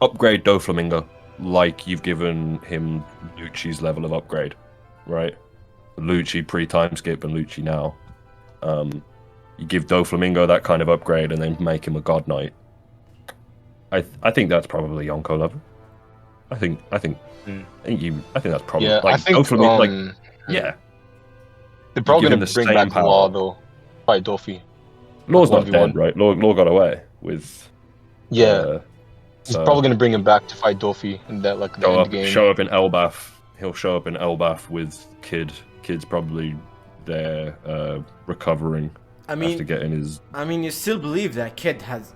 upgrade Doflamingo like you've given him Lucci's level of upgrade, right? Lucci pre-time skip and Lucci now. You give Doflamingo that kind of upgrade and then make him a God Knight. I think that's probably Yonko level. I think that's probably Yeah, like I think Doflamingo. Yeah, they're probably give him gonna the bring same back power. Law though. Fight Dofi. Law's not 1v1. dead, right? Law got away with. Yeah, he's so probably gonna bring him back to fight Dofi in that like the end game. show up in Elbaf. He'll show up in Elbaf with Kid. Kid's probably there recovering I mean, after getting his. I mean, you still believe that Kid has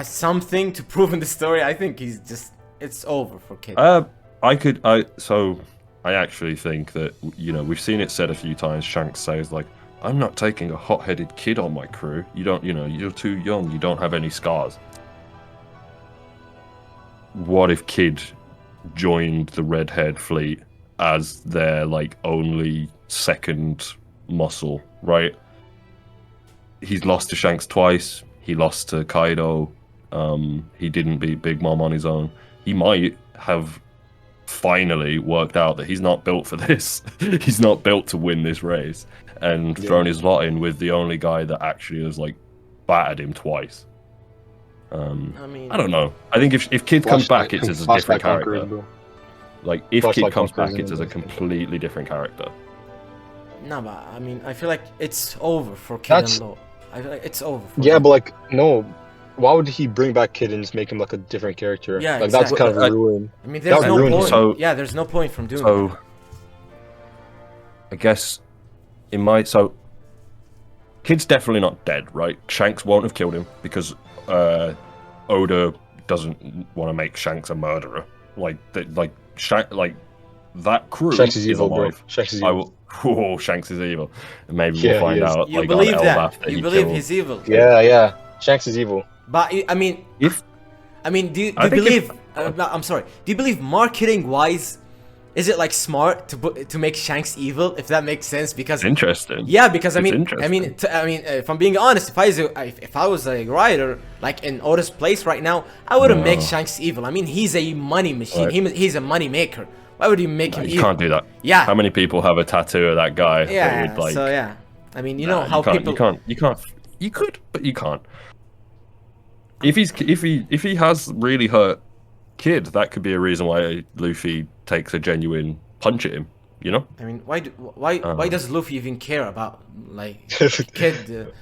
something to prove in the story? I think it's over for Kid. I actually think that, you know, we've seen it said a few times. Shanks says like, "I'm not taking a hot-headed kid on my crew. You don't, you know, you're too young. You don't have any scars." What if Kid joined the Redhead fleet as their like only second muscle, right? He's lost to Shanks twice. He lost to Kaido. He didn't beat Big Mom on his own. He might have finally worked out that he's not built for this. He's not built to win this race, and thrown his lot in with the only guy that actually has like battered him twice. I mean, I don't know. I think if Kid comes back, it's as a different character. Bro. Like if Flashback Kid comes Conquerors back, it's as a and- completely different character. no, but I mean, I feel like it's over for Kid That's- and Law. I feel like it's over. For Yeah, them. but like no, why would he bring back Kid and just make him like a different character? Yeah, like that's exactly. kind of ruin. I mean, there's that no ruined it. point. So- yeah, there's no point from doing So, that. I guess it might. So, Kid's definitely not dead, right? Shanks won't have killed him because Oda doesn't want to make Shanks a murderer. Like that crew Shanks is evil, bro. alive. Shanks is I evil. will. Oh, Shanks is evil, and maybe Yeah, we'll he find is. out. You like believe on that? Elbaf You he believe killed- he's evil? Yeah. Shanks is evil. But I mean, If do you I think believe? No, I'm sorry. Do you believe marketing wise, is it like smart to make Shanks evil? If that makes sense, because interesting. yeah, because It's interesting. if I'm being honest, if I was a writer like in Oda's place right now, I wouldn't make No. Shanks evil. I mean, he's a money machine. Right. He's a money maker. Why would you make him You evil? can't do that. Yeah. How many people have a tattoo of that guy? Yeah. That would, like, So yeah, I mean, you nah, know how can't, people. You can't. You could, but you can't. If he has really hurt Kid, that could be a reason why Luffy takes a genuine punch at him. You know? I mean, why does Luffy even care about like Kid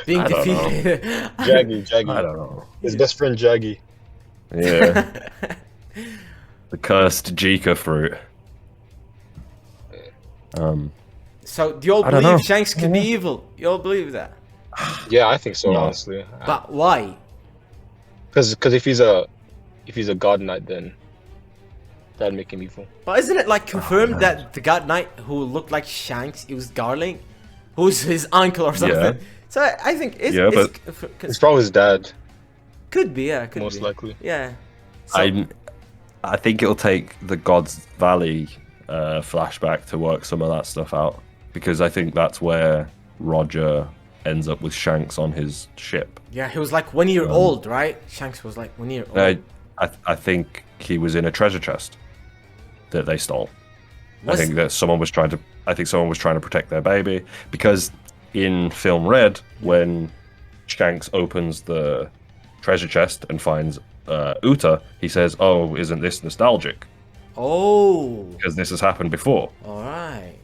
being I don't know. defeated? Jaggy. I don't know. His best friend Jaggy. Yeah. The cursed Jika fruit. So do you all I don't believe know. Shanks can be evil? You all believe that? Yeah, I think so. No. Honestly, But why? because if he's a god knight, then that'd make him evil. But isn't it like confirmed that the God Knight who looked like Shanks, it was Garling, who's his uncle or something? Yeah. So I think Yeah, It's probably his dad, could be, yeah, could most be. likely. Yeah. So, I think it'll take the God's Valley flashback to work some of that stuff out, because I think that's where Roger ends up with Shanks on his ship. yeah, he was like 1 year old, right? Shanks was like 1 year old. I think he was in a treasure chest that they stole. Was- I think that someone was trying to protect their baby, because in film Red, when Shanks opens the treasure chest and finds Uta, he says, "Oh, isn't this nostalgic? Oh, Because this has happened before." all right.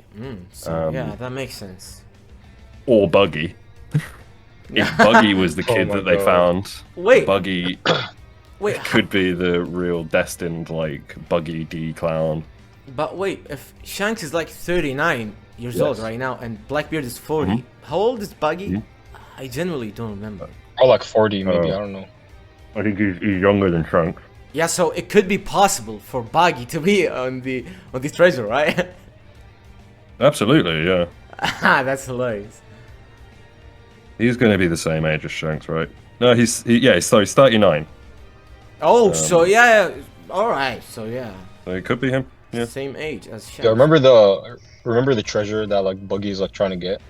So yeah, that makes sense. Or Buggy. If Buggy was the kid my that they God. found, Wait, Buggy wait, could be the real destined like Buggy D clown. but wait, if Shanks is like 39 years old Yes. right now and Blackbeard is 40, how old is Buggy? Mm-hmm. I genuinely don't remember. Or like 40, maybe. Oh. I don't know. I think he's younger than Shanks. Yeah, so it could be possible for Buggy to be on the treasure, right? Absolutely, yeah. That's hilarious. He's going to be the same age as Shanks, right? No, he's 39. Oh, so yeah, all right, so yeah, So it could be him. Yeah. same age as Shanks. Yeah, remember the treasure that like Buggy's like trying to get?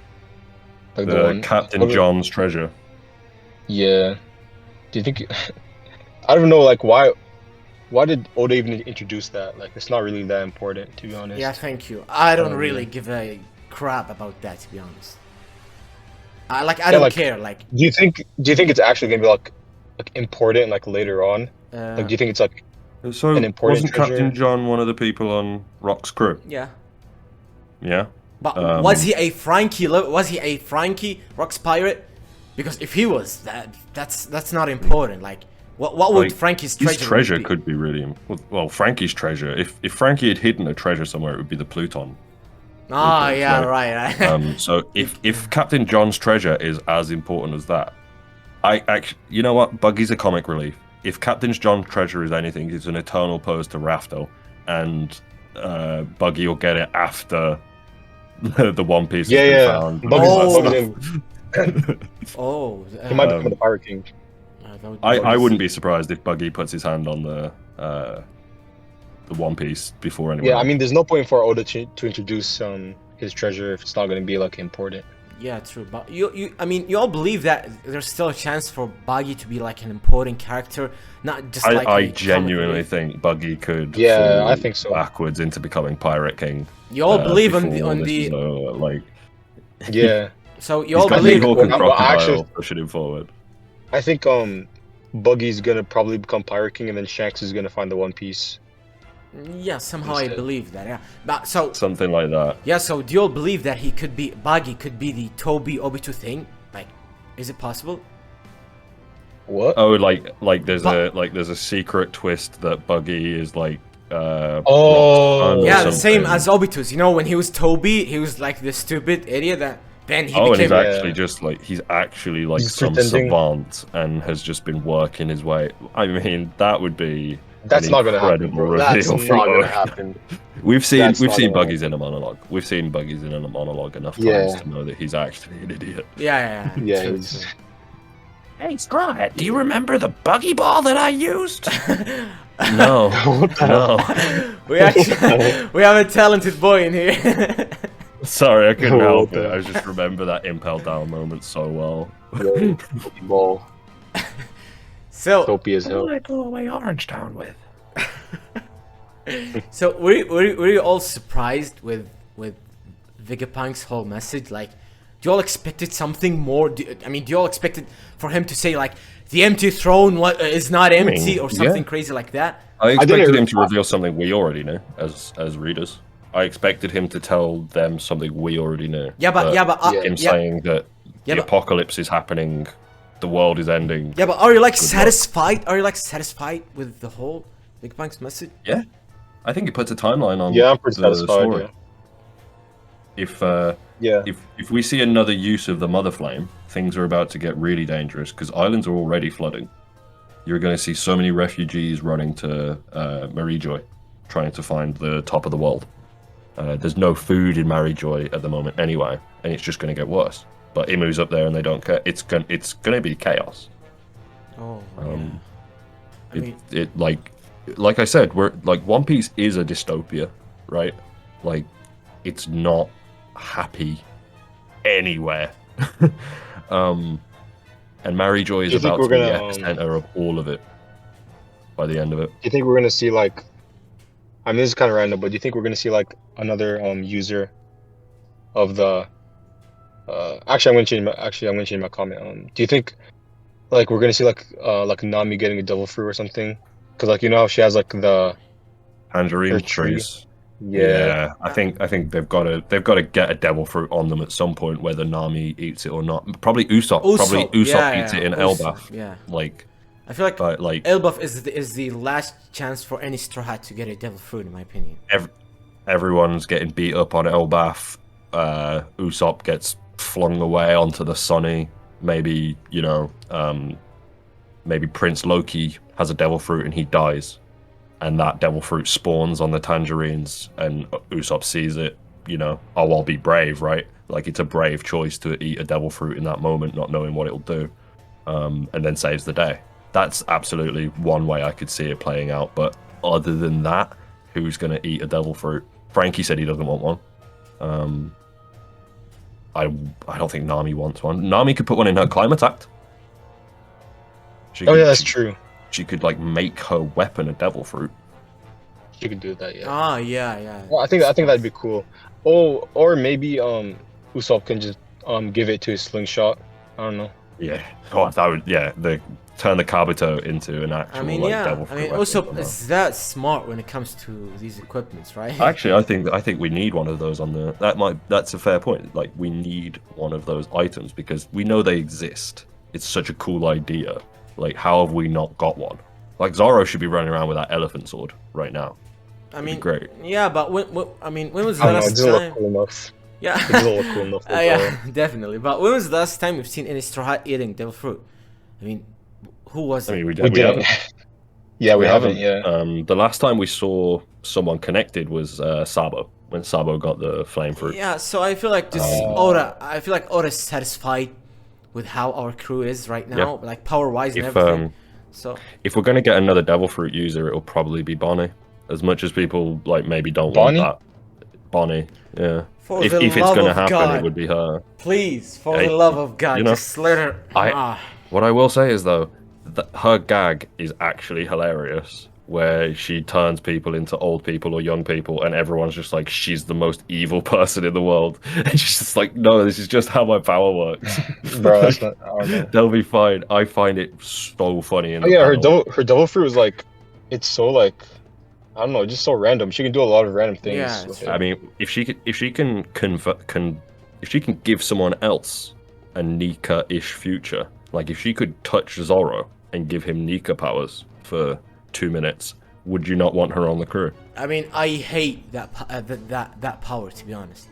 Like the The one Captain John's treasure. Yeah. Do you think I don't know like why did Oda even introduce that? Like it's not really that important to be honest. Yeah, thank you. I don't Um, really give a crap about that, to be honest. I Yeah, don't like, care. Like, Do you think it's actually gonna be like important like later on? Like do you think it's like So an important wasn't treasure? Captain John one of the people on Rock's crew? yeah. Yeah. But was he a Frankie? Was he a Frankie Rock's pirate? Because if he was, that's not important. Like, what would Like, Frankie's his treasure treasure be? could be really well. Frankie's treasure. If Frankie had hidden a treasure somewhere, it would be the Pluton. Ah, Okay, yeah, so, right. So if Captain John's treasure is as important as that, I actually, you know what? Buggy's a comic relief. If Captain John's treasure is anything, it's an eternal pose to Rafto, and Buggy will get it after the One Piece has been found. Oh, He might become the Pirate King. I wouldn't be surprised if Buggy puts his hand on the One Piece before anyone. Yeah, I else. mean, there's no point for Oda to introduce his treasure if it's not gonna be like important. Yeah, true. But I mean, you all believe that there's still a chance for Buggy to be like an important character, not just like. I a genuinely comic relief. think Buggy could. Yeah, fall I think so. Backwards into becoming Pirate King. You all believe on before the this is, like. Yeah, So you He's all got believe. Mihawk and Well, Crocodile actually- pushing him forward. I think Buggy's gonna probably become Pirate King, and then Shanks is gonna find the One Piece. Yeah, somehow I Instead. believe that. Yeah, but so Something like that. yeah, so do you all believe that Buggy could be the Toby Obito thing? Like, is it possible? What? Oh, like there's a secret twist that Buggy is like. Oh. Rock's son or Yeah, the same something. as Obito's. You know, when he was Toby, he was like the stupid idiot that then he Oh, and he's became. actually just like he's He's some pretending. savant and has just been working his way. I mean, that would be That's an not gonna happen, incredible bro. That's reveal not from gonna Oda. happen. We've seen That's not gonna Buggy's in a monologue. We've seen Buggy's in a monologue enough times Yeah. to know that he's actually an idiot. Yeah. Yeah, true, he's- true. Hey, Strawhead, do you remember the buggy ball that I used? No, no. We actually we have a talented boy in here. Sorry, I couldn't What help the- it. I just remember that Impel Down moment so well. Yo, ball. So Dopey as hell. I blow away Orange Town with? So were you all surprised with Vegapunk's whole message? Like, do you all expected something more? Do you all expected for him to say like the empty throne is not empty or something yeah. crazy like that? I expected didn't- him to reveal something we already knew as readers. I expected him to tell them something we already knew. Yeah, but him saying that Yeah, the but- apocalypse is happening, the world is ending. Yeah, but are you like Good luck. satisfied? Are you like satisfied with the whole Vegapunk's message? Yeah, I think it puts a timeline on. Yeah, I'm pretty the satisfied. story. Yeah. If we see another use of the Mother Flame, things are about to get really dangerous because islands are already flooding. You're going to see so many refugees running to Marijoy, trying to find the top of the world. There's no food in Marijoy at the moment anyway, and it's just going to get worse. But Imu's up there and they don't care. It's going to be chaos. Oh, Um, I mean, it like I said, we're like One Piece is a dystopia, right? Like it's not happy anywhere. And Marijoy is Do you think about to we're be the gonna, epicenter of all of it by the end of it. Do you think we're gonna see like? I mean, this is kind of random, but do you think we're gonna see like another user of the? Actually, I'm gonna change my comment. Do you think like we're gonna see like Nami getting a devil fruit or something? Because like you know how she has like the Tangerine Her tree. trees. yeah. I think they've got to get a devil fruit on them at some point, whether Nami eats it or not. Probably Usopp. Probably Usopp eats it in Usopp, Elbaf. Yeah, Like, I feel like but like Elbaf is the last chance for any Straw Hat to get a devil fruit, in my opinion. everyone's getting beat up on Elbaf. Usopp gets flung away onto the Sunny. Maybe maybe Prince Loki has a devil fruit and he dies, and that devil fruit spawns on the tangerines, and Usopp sees it. I'll be brave, right? Like it's a brave choice to eat a devil fruit in that moment, not knowing what it'll do. and then saves the day. That's absolutely one way I could see it playing out. But other than that, who's going to eat a devil fruit? Frankie said he doesn't want one. I don't think Nami wants one. Nami could put one in her climate act. That's true. She could like make her weapon a devil fruit. She could do that, yeah. Ah, yeah. Well, I think that'd be cool. Oh, or maybe Usopp can just give it to his slingshot. I don't know. Yeah. Oh, that would turn the Kabuto into an actual devil fruit. Usopp is that smart when it comes to these equipments, right? Actually, I think we need one of those on the. That's a fair point. Like we need one of those items because we know they exist. It's such a cool idea. Like how have we not got one? Like Zoro should be running around with that elephant sword right now. I mean, great. Yeah, but when was the last time? Cool enough. Yeah. It doesn't look cool enough. Yeah, definitely. But when was the last time we've seen any Straw Hat eating devil fruit? I mean, who was it? I mean, we haven't. Yeah, we haven't. Yeah. The last time we saw someone connected was Sabo when Sabo got the flame fruit. Yeah. So I feel like this Oda. I feel like Oda's satisfied with how our crew is right now, like power wise and everything. So if we're gonna get another devil fruit user, it'll probably be Bonnie. As much as people like maybe don't want that. Bonnie, yeah. If it's gonna happen, God. it would be her. Please, for the love of God, just let her. What I will say is though, that her gag is actually hilarious. Where she turns people into old people or young people, and everyone's just like, she's the most evil person in the world. And she's just like, no, this is just how my power works. Bro, that's not, I don't know. They'll be fine. I find it so funny. Her devil fruit is like, it's so like, I don't know, just so random. She can do a lot of random things. Yeah, with it. I mean, if she can give someone else a Nika-ish future, like if she could touch Zoro and give him Nika powers for 2 minutes, would you not want her on the crew? I mean, I hate that power, to be honest.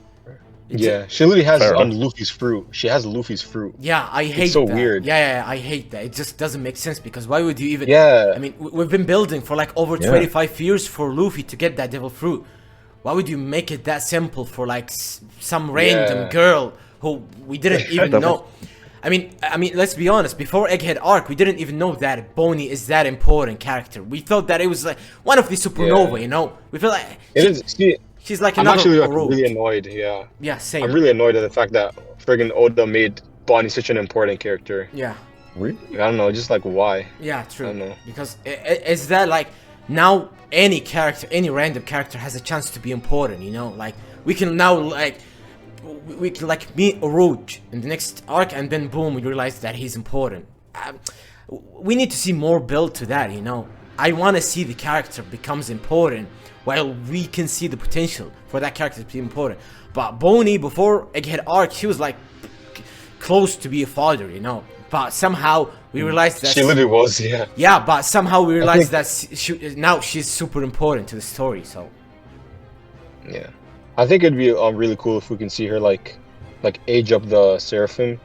She literally has Luffy's fruit. She has Luffy's fruit. Yeah, I hate it's so that. weird. Yeah, I hate that. It just doesn't make sense because why would you even? Yeah. I mean, we've been building for like over 25 years for Luffy to get that devil fruit. Why would you make it that simple for like some random girl who we didn't even know? I mean, let's be honest. Before Egghead arc, we didn't even know that Bonnie is that important character. We thought that it was like one of the supernova. You know, we feel like she's like another. I'm actually really annoyed. Yeah. Yeah, same. I'm really annoyed at the fact that friggin' Oda made Bonnie such an important character. Yeah. Really? I don't know, just like why? Yeah, true. I don't know. Because is that like now any random character has a chance to be important. You know, like we can now we can like meet Orochi in the next arc, and then boom, we realize that he's important. We need to see more build to that, you know. I want to see the character becomes important, while we can see the potential for that character to be important. But Bonnie, before Egghead arc, she was like close to be a father, you know. But somehow we realized that she literally was, yeah. Yeah, but somehow we realized that now she's super important to the story. So yeah. I think it'd be really cool if we can see her like age up the Seraphim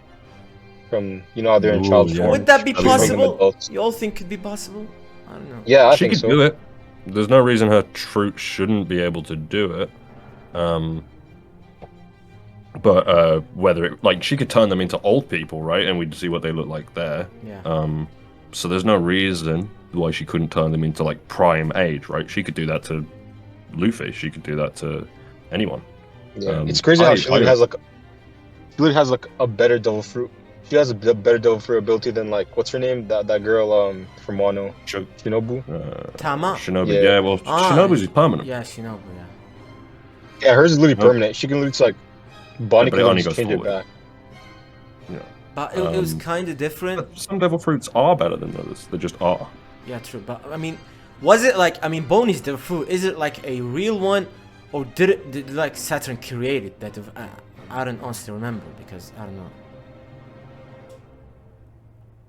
from how they're in child form. Would that be possible? You all think could be possible? I don't know. Yeah, I think so. She could do it. There's no reason her fruit shouldn't be able to do it. But whether she could turn them into old people, right? And we'd see what they look like there. Yeah. So there's no reason why she couldn't turn them into like prime age, right? She could do that to Luffy. She could do that to anyone. Yeah, it's crazy how she has a better devil fruit. She has a better devil fruit ability than what's her name? That girl from Wano. Shinobu. Tama. Shinobu. Yeah, well, Shinobu's permanent. Yeah, Shinobu. Yeah. Yeah, hers is literally permanent. She can literally Bonnie can just change it back. Yeah. But it was kind of different. Some devil fruits are better than others. They just are. Yeah, true. But I mean, was it Bonnie's devil fruit? Is it like a real one? Or did Saturn create it? That I don't honestly remember because I don't know.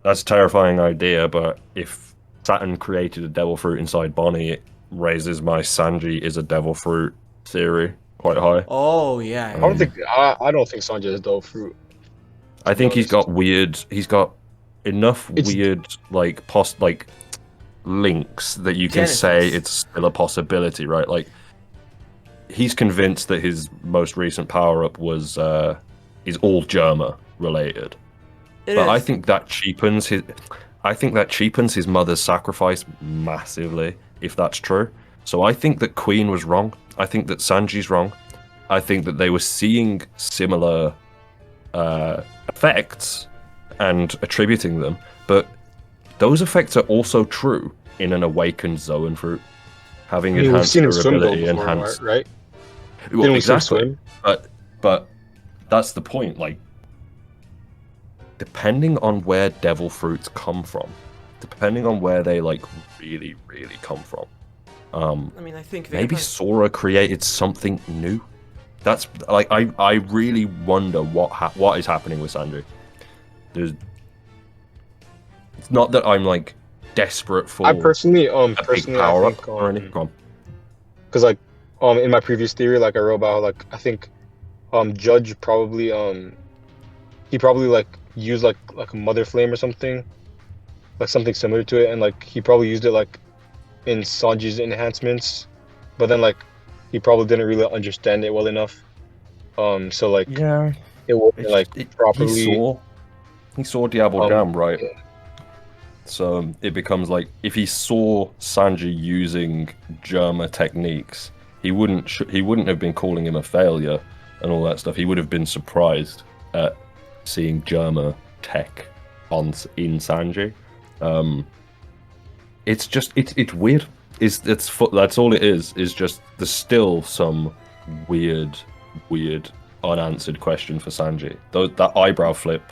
That's a terrifying idea, but if Saturn created a devil fruit inside Bonnie, it raises my Sanji is a devil fruit theory quite high. Oh yeah. I don't think Sanji is devil fruit. I think he's got enough weird links that you can say it's still a possibility, right? Like. He's convinced that his most recent power-up is all Germa related. It But I is. think that cheapens his. I think that cheapens his mother's sacrifice massively, if that's true. So I think that Queen was wrong. I think that Sanji's wrong. I think that they were seeing similar effects and attributing them, but those effects are also true in an awakened Zoan fruit, having I mean, we've enhanced seen him swim though durability, before, enhanced. right? Well, Didn't we see him exactly. swim? But that's the point. Like, depending on where devil fruits come from, depending on where they like really, really come from, I mean, I think maybe Vegapunk. Sora created something new. That's like I really wonder what is happening with Sanji. There's it's not that I'm like desperate for I personally, a big personally, I power think, up or anything. Go on. because like, in my previous theory, like I wrote about how, like, I think, Judge probably, he probably like used like a mother flame or something, like something similar to it, and like he probably used it like in Sanji's enhancements, but then like he probably didn't really understand it well enough. So like Yeah, it wasn't like properly. he saw Diablo Um, Jam, right? yeah. So it becomes like if he saw Sanji using Germa techniques, he wouldn't have been calling him a failure and all that stuff. He would have been surprised at seeing Germa tech in Sanji. It's just it's weird. That's all it is. Is just there's still some weird unanswered question for Sanji. That eyebrow flip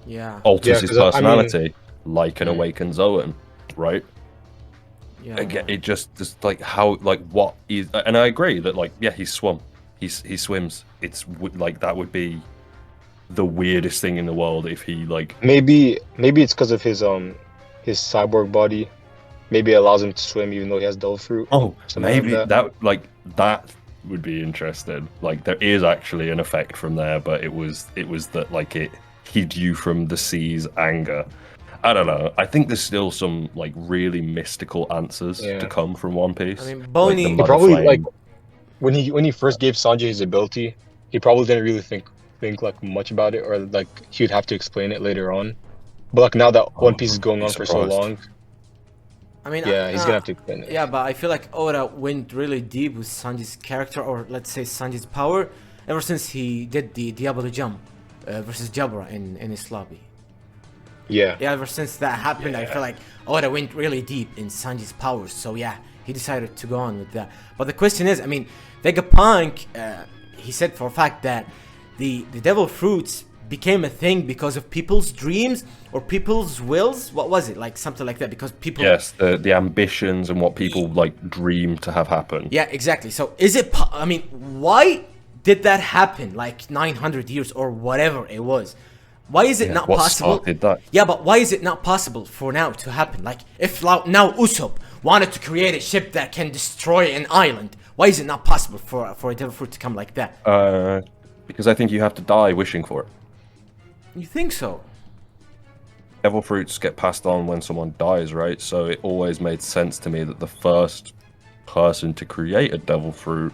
Yeah. alters Yeah, his 'cause I mean- personality like an Mm. awakened Zoan, right? Yeah. Again, it just like how like what is, and I agree that like yeah, he swims. It's like that would be the weirdest thing in the world if he like Maybe it's because of his cyborg body. Maybe it allows him to swim even though he has devil fruit. oh Something like maybe that. that would be interesting. Like there is actually an effect from there, but it was that like it hid you from the sea's anger. I don't know. I think there's still some like really mystical answers to Yeah. come from One Piece. I mean, Like Boney- the He He Mother probably Flame. like when he first gave Sanjay his ability, he probably didn't really think like much about it, or like he would have to explain it later on. But like now that One Piece is going be on for so surprised. long, I mean, yeah, he's gonna have to explain it. Yeah, but I feel like Oda went really deep with Sanji's character, or let's say Sanji's power, ever since he did the Diablo Jump versus Jabra in his lobby. Yeah. Yeah, ever since that happened, I feel like Oda went really deep in Sanji's powers. So yeah, he decided to go on with that. But the question is, I mean, Vegapunk, he said for a fact that the devil fruits became a thing because of people's dreams or people's wills. What was it? Like something like that, because people. Yes, the ambitions and what people like dream to have happen. Yeah, exactly. So is it? I mean, why did that happen? Like 900 years or whatever it was. Why is it Yeah, not what possible? started that? Yeah, but why is it not possible for now to happen? Like, if now Usopp wanted to create a ship that can destroy an island, why is it not possible for a devil fruit to come like that? Because I think you have to die wishing for it. You think so? Devil fruits get passed on when someone dies, right? So it always made sense to me that the first person to create a devil fruit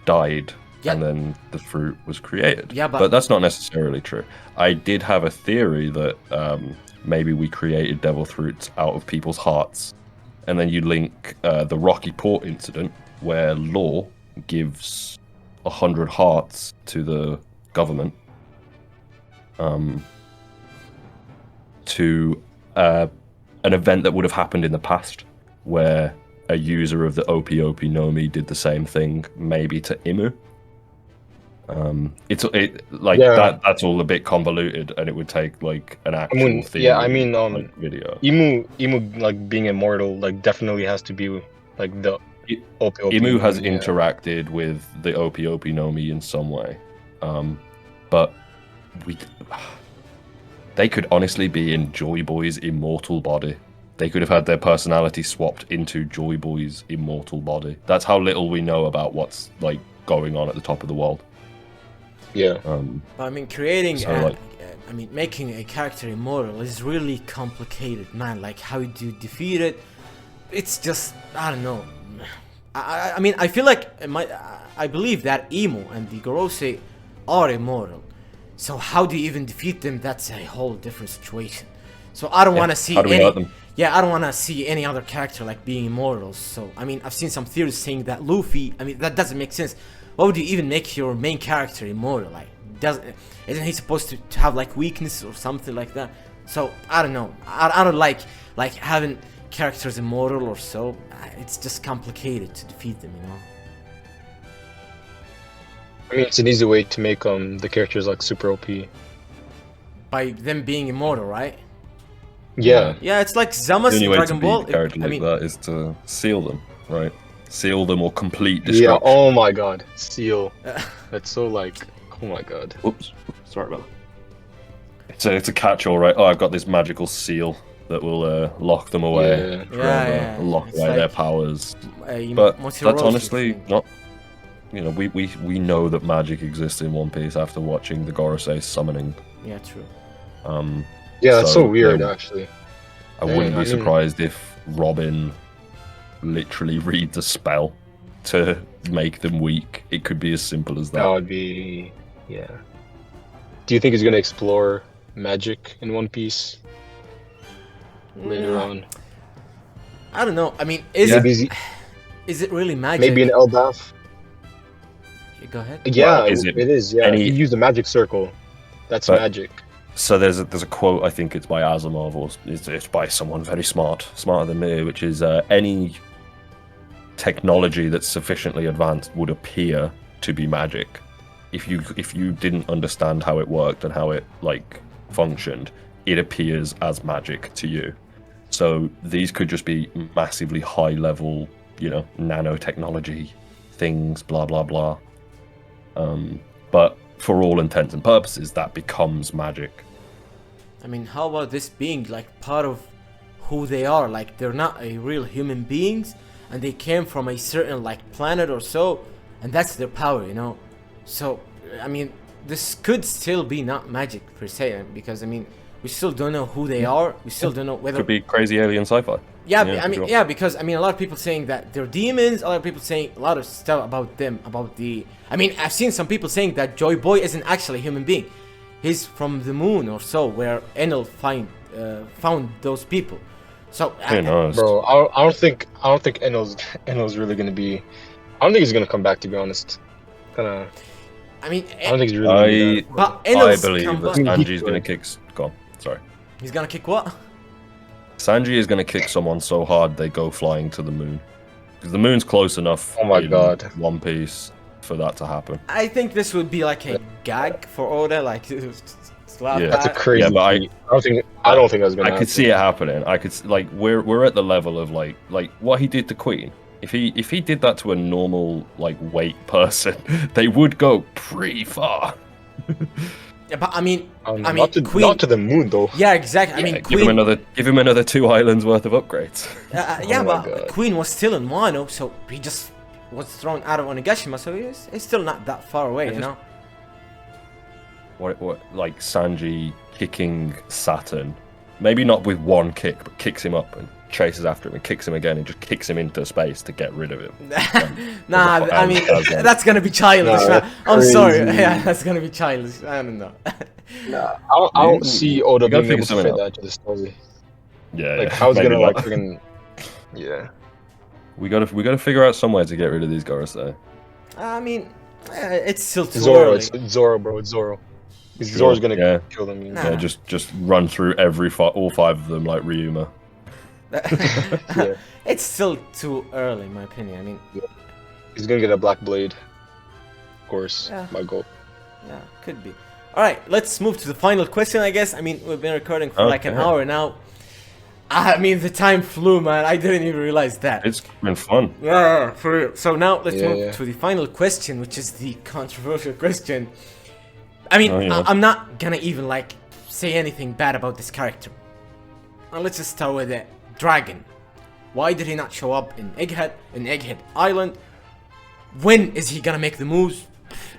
died, Yeah. and then the fruit was created. Yeah, but- that's not necessarily true. I did have a theory that maybe we created devil fruits out of people's hearts, and then you link the Rocky Port incident where Law gives 100 hearts to the government. To an event that would have happened in the past, where a user of the Opie no Mi did the same thing, maybe to Imu. Yeah. That's all a bit convoluted, and it would take like an I actual mean, theory, yeah, I mean, like, video. Imu like being immortal like definitely has to be like the OP Imu has yeah. interacted with the Opie no Mi in some way, but they could honestly be in Joy Boy's immortal body. They could have had their personality swapped into Joy Boy's immortal body. That's how little we know about what's like going on at the top of the world. Yeah. But I mean, creating, So, like- I mean, making a character immortal is really complicated, man. Like, how do you defeat it? It's just, I don't know. I mean, I feel like I believe that Emo and the Gorosei are immortal. So how do you even defeat them? That's a whole different situation. So I don't want to see How do we any. hurt them? Yeah, I don't want to see any other character like being immortal. So I mean, I've seen some theories saying that Luffy. I mean, that doesn't make sense. Why would you even make your main character immortal? Like, isn't he supposed to have like weakness or something like that? So I don't know. I don't like having characters immortal or so. It's just complicated to defeat them, you know. I mean, it's an easy way to make the characters like super OP. By them being immortal, right? Yeah. Yeah, it's like The Zama's only in way to Dragon beat Ball. a character I like mean, that is to seal them, right? Seal them or complete Yeah. destruction. Oh my God. Seal. That's so like. Oh my God. Oops, sorry about that. It's a catch-all, right? Oh, I've got this magical seal that will lock them away, Yeah. forever, Yeah. lock It's away like their powers. a But Motiroshi that's honestly thing. not. You know, we know that magic exists in One Piece after watching the Gorosei summoning. Yeah, true. Yeah, that's so weird, yeah, actually. I wouldn't Dang, be I mean- surprised if Robin literally reads a spell to make them weak. It could be as simple as That that. would be. Yeah. Do you think he's gonna explore magic in One Piece later on? I don't know. I mean, is Maybe it really magic? maybe an Elbaf? Yeah, go ahead. Yeah, Well, is it it is. Yeah, any- he used the magic circle. That's But- magic. So there's a quote, I think it's by Asimov, or it's by someone very smarter than me, which is any technology that's sufficiently advanced would appear to be magic. If you didn't understand how it worked and how it like functioned, it appears as magic to you. So these could just be massively high level, you know, nanotechnology things, blah blah blah. But for all intents and purposes, that becomes magic. I mean, how about this being like part of who they are? Like they're not a real human beings, and they came from a certain like planet or so, and that's their power, you know. So I mean, this could still be not magic per se, because I mean, we still don't know who they are. We still don't know whether. Could be crazy alien sci-fi. Yeah, Yeah, I mean, sure. yeah, because I mean, a lot of people saying that they're demons. A lot of people saying a lot of stuff about them, about the. I mean, I've seen some people saying that Joy Boy isn't actually a human being. He's from the moon or so, where Enel found those people. So Who knows? Bro, I don't think Enel's really gonna be. I don't think he's gonna come back, to be honest. Kinda. I mean, I don't think he's really. Gonna be that. but I Enel's believe come that back. Sanji's going to kick. Go on, sorry. He's gonna kick what? Sanji is going to kick someone so hard they go flying to the moon. Because the moon's close enough Oh my in God. One Piece for that to happen. I think this would be like a gag for Oda, like slap Yeah. That's a that. crazy. Yeah, but I don't think that's gonna. I could see it happening. I could like we're at the level of like what he did to Queen. If he did that to a normal like weight person, they would go pretty far. Yeah, but I mean, not to the moon though. yeah, exactly. I mean, give him another 2 islands worth of upgrades. yeah, Oh my but God. Queen was still in Wano, so he just was thrown out of Onigashima, so he's still not that far away, you know. What like Sanji kicking Saturn, maybe not with one kick, but kicks him up and chases after him and kicks him again and just kicks him into space to get rid of him. Nah, I mean, that's gonna be childish, Nah, man. I'm sorry. crazy. Yeah, that's gonna be childish. I don't know. Nah, I don't see Oda You gotta being able figure to fit something that to the story. Yeah, Like, yeah, how's he maybe gonna like not. freaking? Yeah. We gotta figure out some way to get rid of these Gorosei. I mean, it's still too Zoro, early. it's Zoro, bro. It's Zoro. Zoro's gonna Yeah. kill them. You know? Nah. Yeah, just run through all 5 of them like Ryuma. Yeah. It's still too early, in my opinion. I mean, He's gonna get a black blade. Of course, Yeah. my goal. yeah, could be. All right, let's move to the final question, I guess. I mean, we've been recording for like an Okay. hour now. I mean, the time flew, man. I didn't even realize that. It's been fun. Yeah, for real. So now let's Yeah, move yeah. to the final question, which is the controversial question. I mean, Oh, yeah. I'm not gonna even like say anything bad about this character. Let's just start with it. Dragon. Why did he not show up in Egghead Island? When is he gonna make the moves?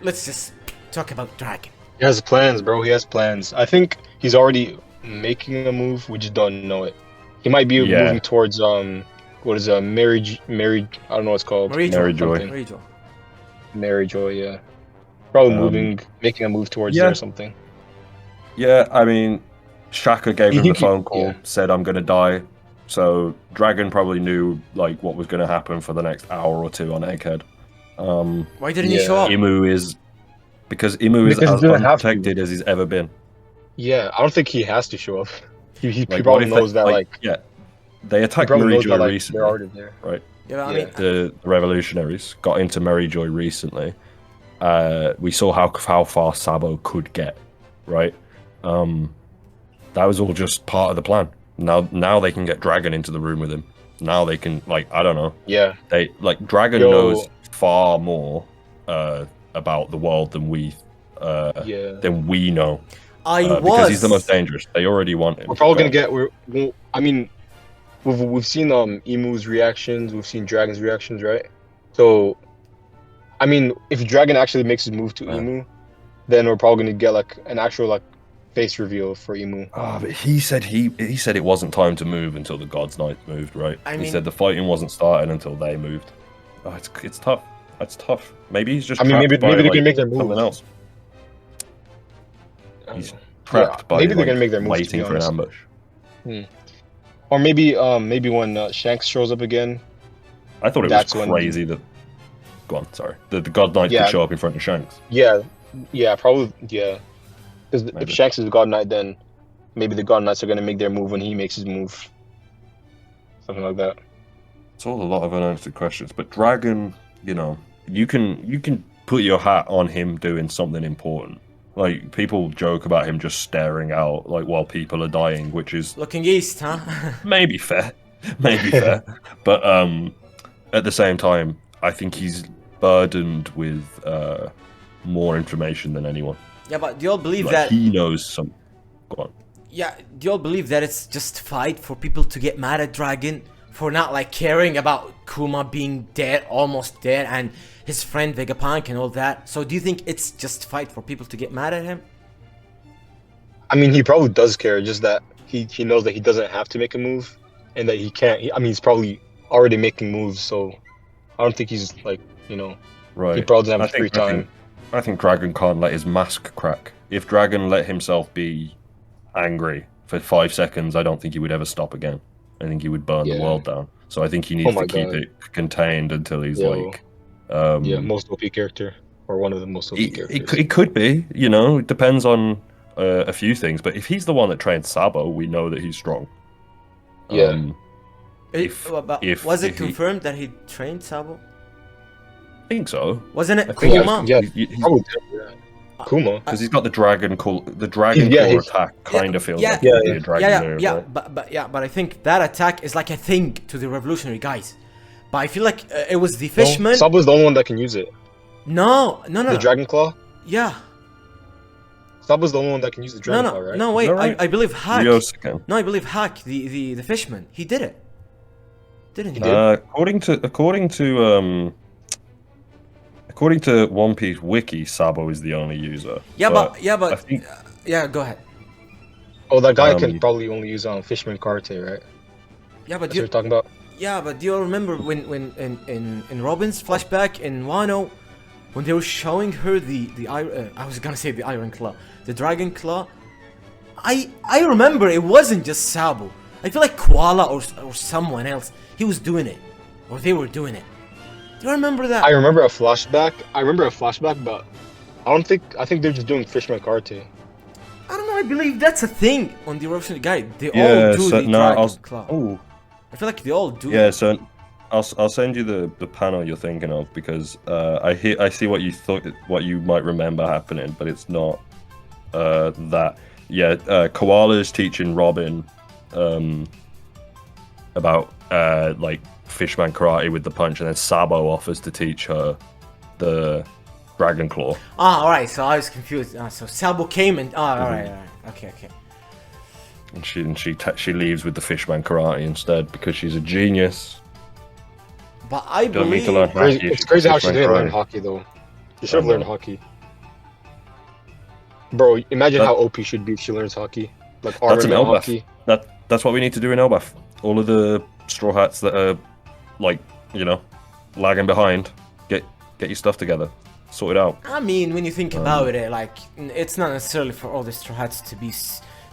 Let's just talk about Dragon. He has plans, bro. He has plans. I think he's already making a move. We just don't know it. He might be Yeah. moving towards what is marriage? I don't know what it's called. Mary Joy. Something. Marijo. Mary Joy, yeah. Probably Um, making a move towards yeah. there or something. Yeah, I mean, Shaka gave him the phone call, Yeah. said I'm gonna die. So Dragon probably knew like what was gonna happen for the next hour or two on Egghead. Why didn't he show Yeah. up? Imu is because Imu is Because he as doesn't have to. unprotected as he's ever been. Yeah, I don't think he has to show up. He Like, what probably if knows that like yeah, they he attacked probably knows Joy that like recently, they're already there. right? Yeah, but I Yeah. mean, The revolutionaries got into Joy recently. We saw how far Sabo could get, right? That was all just part of the plan. Now they can get Dragon into the room with him. Now they can I don't know. Yeah. They like Dragon knows far more about the world than we know. Because he's the most dangerous. They already want him. We're probably gonna get. I mean, we've seen Emu's reactions. We've seen Dragon's reactions, right? So, I mean, if Dragon actually makes his move to Emu, then we're probably gonna get like an actual like face reveal for Emu. But he said it wasn't time to move until the God's Knight moved, right? He said the fighting wasn't starting until they moved. Oh, it's tough. That's tough. Maybe he's just. I mean, maybe they can make their move. Something else. He's trapped by maybe they're gonna make their move, waiting for an ambush. Or maybe when Shanks shows up again. I thought it was crazy that. Go on, sorry. The God Knight could show up in front of Shanks. Yeah, probably, yeah. Because if Shanks is the God Knight, then maybe the God Knights are gonna make their move when he makes his move. Something like that. It's all a lot of unanswered questions. But Dragon, you can put your hat on him doing something important. Like, people joke about him just staring out like while people are dying, which is looking east, huh? maybe fair. But at the same time, I think he's burdened with more information than anyone. Yeah, but do you all believe like, that he knows some? Go on. Yeah, do you all believe that it's justified for people to get mad at Dragon for not like caring about Kuma being dead, almost dead, and his friend Vegapunk and all that? So do you think it's justified for people to get mad at him? I mean, he probably does care, just that he knows that he doesn't have to make a move, and that he can't. I mean, he's probably already making moves, so I don't think he's like, right. He probably doesn't have free time. I think Dragon can't let his mask crack. If Dragon let himself be angry for 5 seconds, I don't think he would ever stop again. I think he would burn the world down. So I think he needs to keep it contained until he's most OP character, or one of the most OP characters. It could be, it depends on a few things. But if he's the one that trained Sabo, we know that he's strong. Yeah. Was it confirmed that he trained Sabo? I think so. Wasn't it Kuma? Yeah, Kuma, because he's got the dragon claw. The dragon claw attack kind of feels like a dragon move. Right? But I think that attack is like a thing to the revolutionary guys. But I feel like it was the fishman. Sabo's the only one that can use it. No. The dragon claw. Yeah. Sabo's the only one that can use the dragon claw, right? No, wait. Right? I believe Hack. Ryosuke. No, I believe Hack, the fishman. He did it. Didn't he? According to One Piece Wiki, Sabo is the only user. But I think, go ahead. Oh, that guy can probably only use Fishman Karate, right? Yeah, but that's what you're talking about. Yeah, but do you remember when in Robin's flashback in Wano, when they were showing her the I was gonna say the Iron Claw, the Dragon Claw? I remember it wasn't just Sabo. I feel like Koala or someone else, he was doing it, or they were doing it. Do you remember that? I remember a flashback, but I think they're just doing Fishman Karate. I don't know, I believe that's a thing on the Revolutionary Guide. They all do the Dragon Claw. Oh. I feel like they all do. Yeah, so I'll send you the panel you're thinking of, because I see what you might remember happening, but it's not that. Yeah, Koala's teaching Robin about like Fishman Karate with the punch, and then Sabo offers to teach her the Dragon Claw. Alright, so I was confused. So Sabo came and alright. Okay. And she leaves with the Fishman Karate instead, because she's a genius. But I Don't believe need to learn hockey. It's crazy how she didn't learn hockey though. She should have learned hockey. Bro, imagine how OP she'd be if she learns hockey. Like that's an hockey. That's what we need to do in Elbaf. All of the Straw Hats that are like, lagging behind, get your stuff together. sorted out. I mean, when you think about it, like, it's not necessarily for all the Straw Hats to be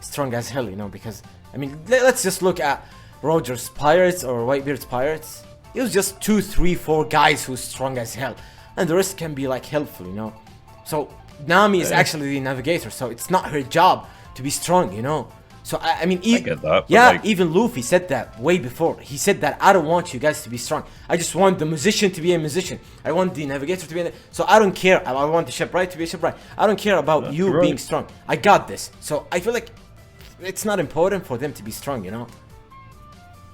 strong as hell, you know, because, I mean, let's just look at Roger's Pirates or Whitebeard's Pirates. It was just 2, 3, 4 guys who's strong as hell, and the rest can be, like, helpful, you know. So, Nami is actually the navigator, so it's not her job to be strong, you know. So, I mean, I get that, but, yeah, like, even Luffy said that way before. He said that, I don't want you guys to be strong. I just want the musician to be a musician. I want the navigator to be a... So I don't care. I want the shipwright to be a shipwright. I don't care about you you're being right. strong. I got this. So I feel like it's not important for them to be strong, you know?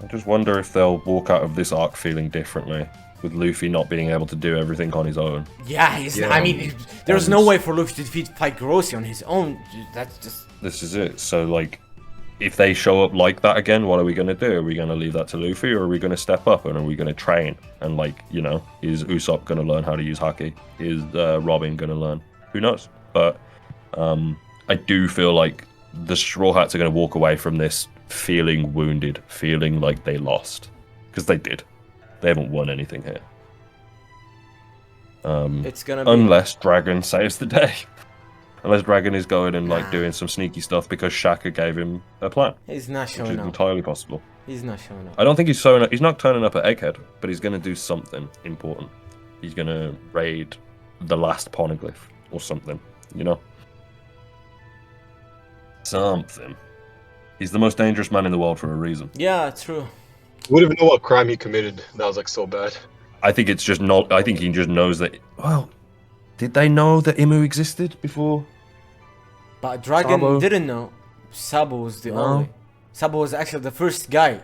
I just wonder if they'll walk out of this arc feeling differently, with Luffy not being able to do everything on his own. Yeah, I mean, there's no way for Luffy to fight Grossi on his own. That's just... This is it. So, like, if they show up like that again, what are we going to do? Are we going to leave that to Luffy, or are we going to step up and are we going to train? And, like, you know, is Usopp going to learn how to use Haki? Is Robin going to learn? Who knows? But I do feel like the Straw Hats are going to walk away from this feeling wounded, feeling like they lost. Because they did. They haven't won anything here. It's gonna be... Unless Dragon saves the day. Unless Dragon is going and like doing some sneaky stuff because Shaka gave him a plan. He's not Which showing is up. entirely possible. He's not showing up. I don't think he's showing up. He's not turning up at Egghead, but he's going to do something important. He's going to raid the last poneglyph or something, you know? Something. He's the most dangerous man in the world for a reason. Yeah, true. We wouldn't even know what crime he committed that was like so bad. I think it's just not. I think he just knows that. Well, did they know that Imu existed before? But Dragon Sabo. didn't know. Sabo was the only. Sabo was actually the first guy.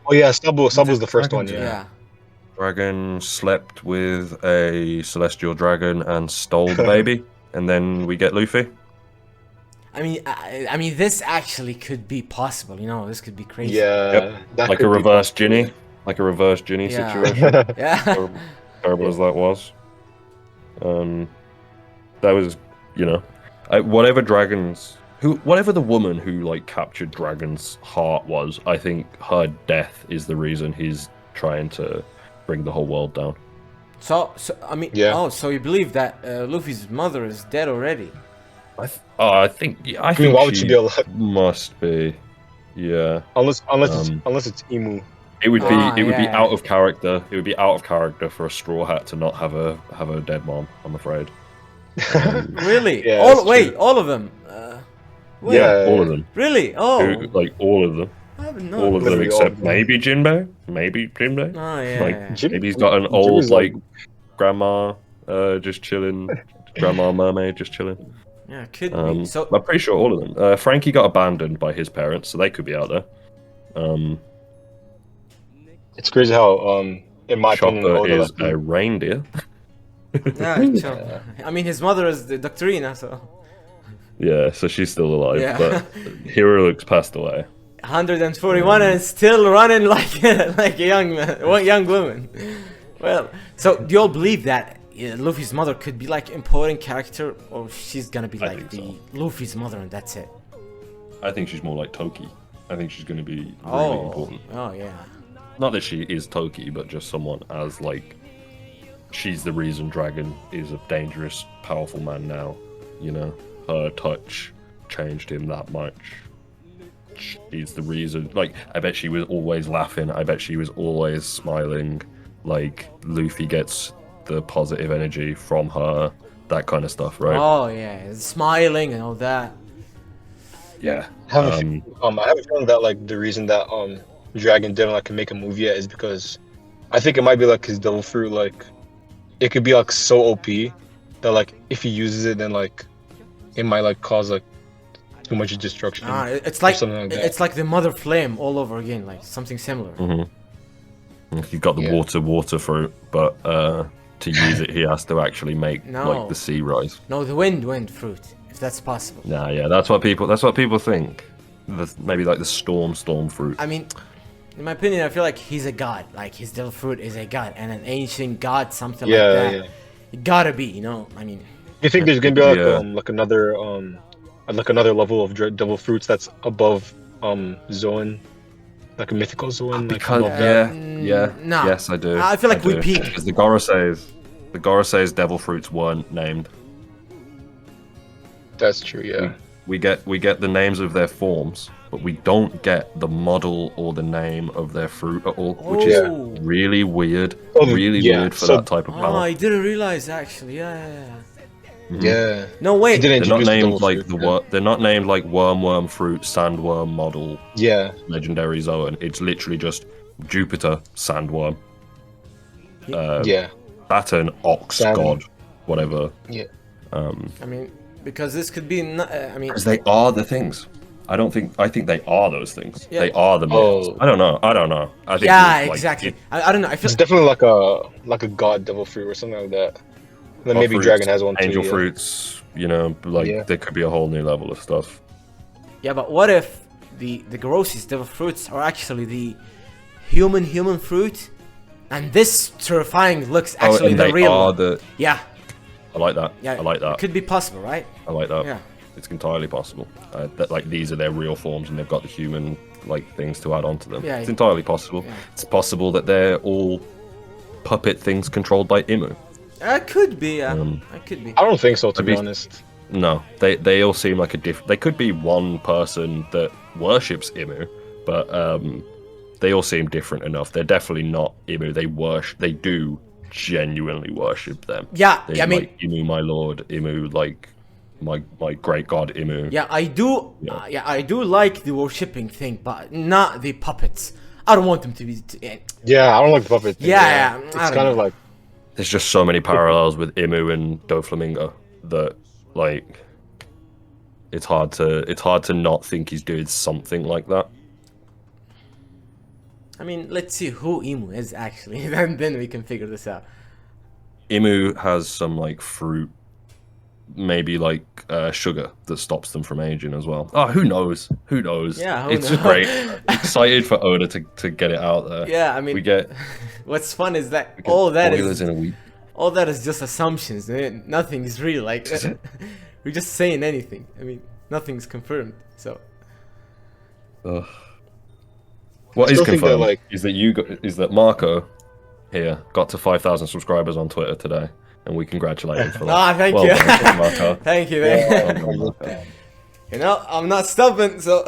Oh yeah, Sabo was the first one. Dragon, Yeah. Yeah. Dragon slept with a celestial dragon and stole the baby, and then we get Luffy. I mean, this actually could be possible. You know, this could be crazy. Yeah. Yep. That Like could a be reverse possible. Ginny. Like a reverse Ginny Yeah. situation. Yeah. Terrible as that was. That was, you know, whatever the woman who like captured Dragon's heart was, I think her death is the reason he's trying to bring the whole world down. So I mean, Yeah. oh, so you believe that Luffy's mother is dead already? I think I mean, why would she be alive? Must be, yeah. Unless it's Imu. It would be yeah. out of character. It would be out of character for a Straw Hat to not have a dead mom. I'm afraid. Really? Yeah, that's true. All of them. Wait, Yeah. All of them. Really? Oh, Like all of them. I haven't All of known. them Literally all except of them. maybe Jinbei. Maybe Jinbei. Oh yeah. Like yeah. Jim- maybe he's got an Jim old is like- like grandma just chilling. Grandma mermaid just chilling. Yeah, could be. So I'm pretty sure all of them. Frankie got abandoned by his parents, so they could be out there. It's crazy how in my opinion Chopper Oda, is a reindeer. yeah, so, I mean, his mother is the Doctrina, so Yeah, so she's still alive, Yeah. but Heroics passed away. 141 and still running like like a young man, one young woman. Well, so do you all believe that Luffy's mother could be like important character, or she's gonna be I like think the Luffy's mother and that's it? I think she's more like Toki. I think she's going to be really Oh, important. oh yeah. Not that she is Toki, but just someone as like she's the reason Dragon is a dangerous, powerful man now. You know, her touch changed him that much. She's the reason. Like, I bet she was always laughing. I bet she was always smiling. Like, Luffy gets the positive energy from her. That kind of stuff, right? Oh yeah, smiling and all that. Yeah. I have a feeling that like the reason that Dragon didn't like make a move yet is because I think it might be like his devil fruit, like it could be like so OP that like if he uses it then like it might like cause like too much destruction. It's like something like that. it's like the mother flame all over again, like something similar. He's got the Yeah. water fruit, but to use it, he has to actually make No. like the sea rise. No, the wind fruit, if that's possible. Nah, yeah, that's what people think. Maybe like the storm fruit. I mean, in my opinion, I feel like he's a god. Like his devil fruit is a god, and an ancient god, something Yeah, like that. yeah. It gotta be, you know. I mean, You think there's gonna be like Yeah. like another level of devil fruits that's above Zoan, like a mythical Zoan, like Because above that? yeah, nah. yes, I do. I feel like we do. peak. Because the Goro says, The Gorosei's devil fruits weren't named. That's true. Yeah. We get the names of their forms, but we don't get the model or the name of their fruit at all, which is Oh. really weird. Oh, Really yeah, weird for so- that type of Oh, power. I didn't realize actually. Yeah. Yeah. No, He wait. didn't They're not introduce the named devil like fruit, they're not named like worm fruit, sandworm model, Yeah. legendary Zoan. It's literally just Jupiter, sandworm, Yeah. Saturn, ox Saturn. god, whatever. Yeah. I mean, because this could be. I mean, Because they are the things. I think they are those things. Yeah. They are the myths. Oh. I don't know. I think yeah, it's, like, exactly. I don't know. I feel It's definitely like a god devil fruit or something like that. And then maybe fruits, dragon has one too. Angel yeah. fruits, you know, like Yeah. there could be a whole new level of stuff. Yeah, but what if the Gorosei's devil fruits are actually the human fruit, and this terrifying looks actually and the they real are one? the. Yeah, I like that. yeah. I like It that. could be possible, right? I like that. Yeah. It's entirely possible. That like these are their real forms, and they've got the human like things to add on to them. Yeah, It's yeah. entirely possible. Yeah. It's possible that they're all puppet things controlled by Imu. It could be. Yeah, Um, it could be. I don't think so, to be Maybe- honest. No, they all seem like a different. They could be one person that worships Imu, but they all seem different enough. They're definitely not Imu. They do genuinely worship them. Yeah, They, yeah. I mean, like, Imu, my lord. Imu, like my great god Imu. yeah, I do. Yeah. Yeah, I do like the worshipping thing, but not the puppets. I don't want them to be. Yeah, I don't like the puppet thing. Yeah, It's I don't kind of know. like There's just so many parallels with Imu and Doflamingo that like it's hard to not think he's doing something like that. I mean, let's see who Emu is actually, then we can figure this out. Imu has some like fruit, maybe like sugar that stops them from aging as well. Oh, who knows? Who knows? Yeah, who it's knows? great. Excited for Oda to get it out there. Yeah, I mean, we get what's fun is that all that spoilers is in a week. all that is just assumptions. Nothing is real. Like we're just saying anything. I mean, nothing's confirmed. So Ugh. What I is still think that, confirmed like- is that Marco here got to 5,000 subscribers on Twitter today, and we congratulate him for that. Ah, thank Well you. done, Marco. thank you. Well done, Marco. You know, I'm not stubborn, so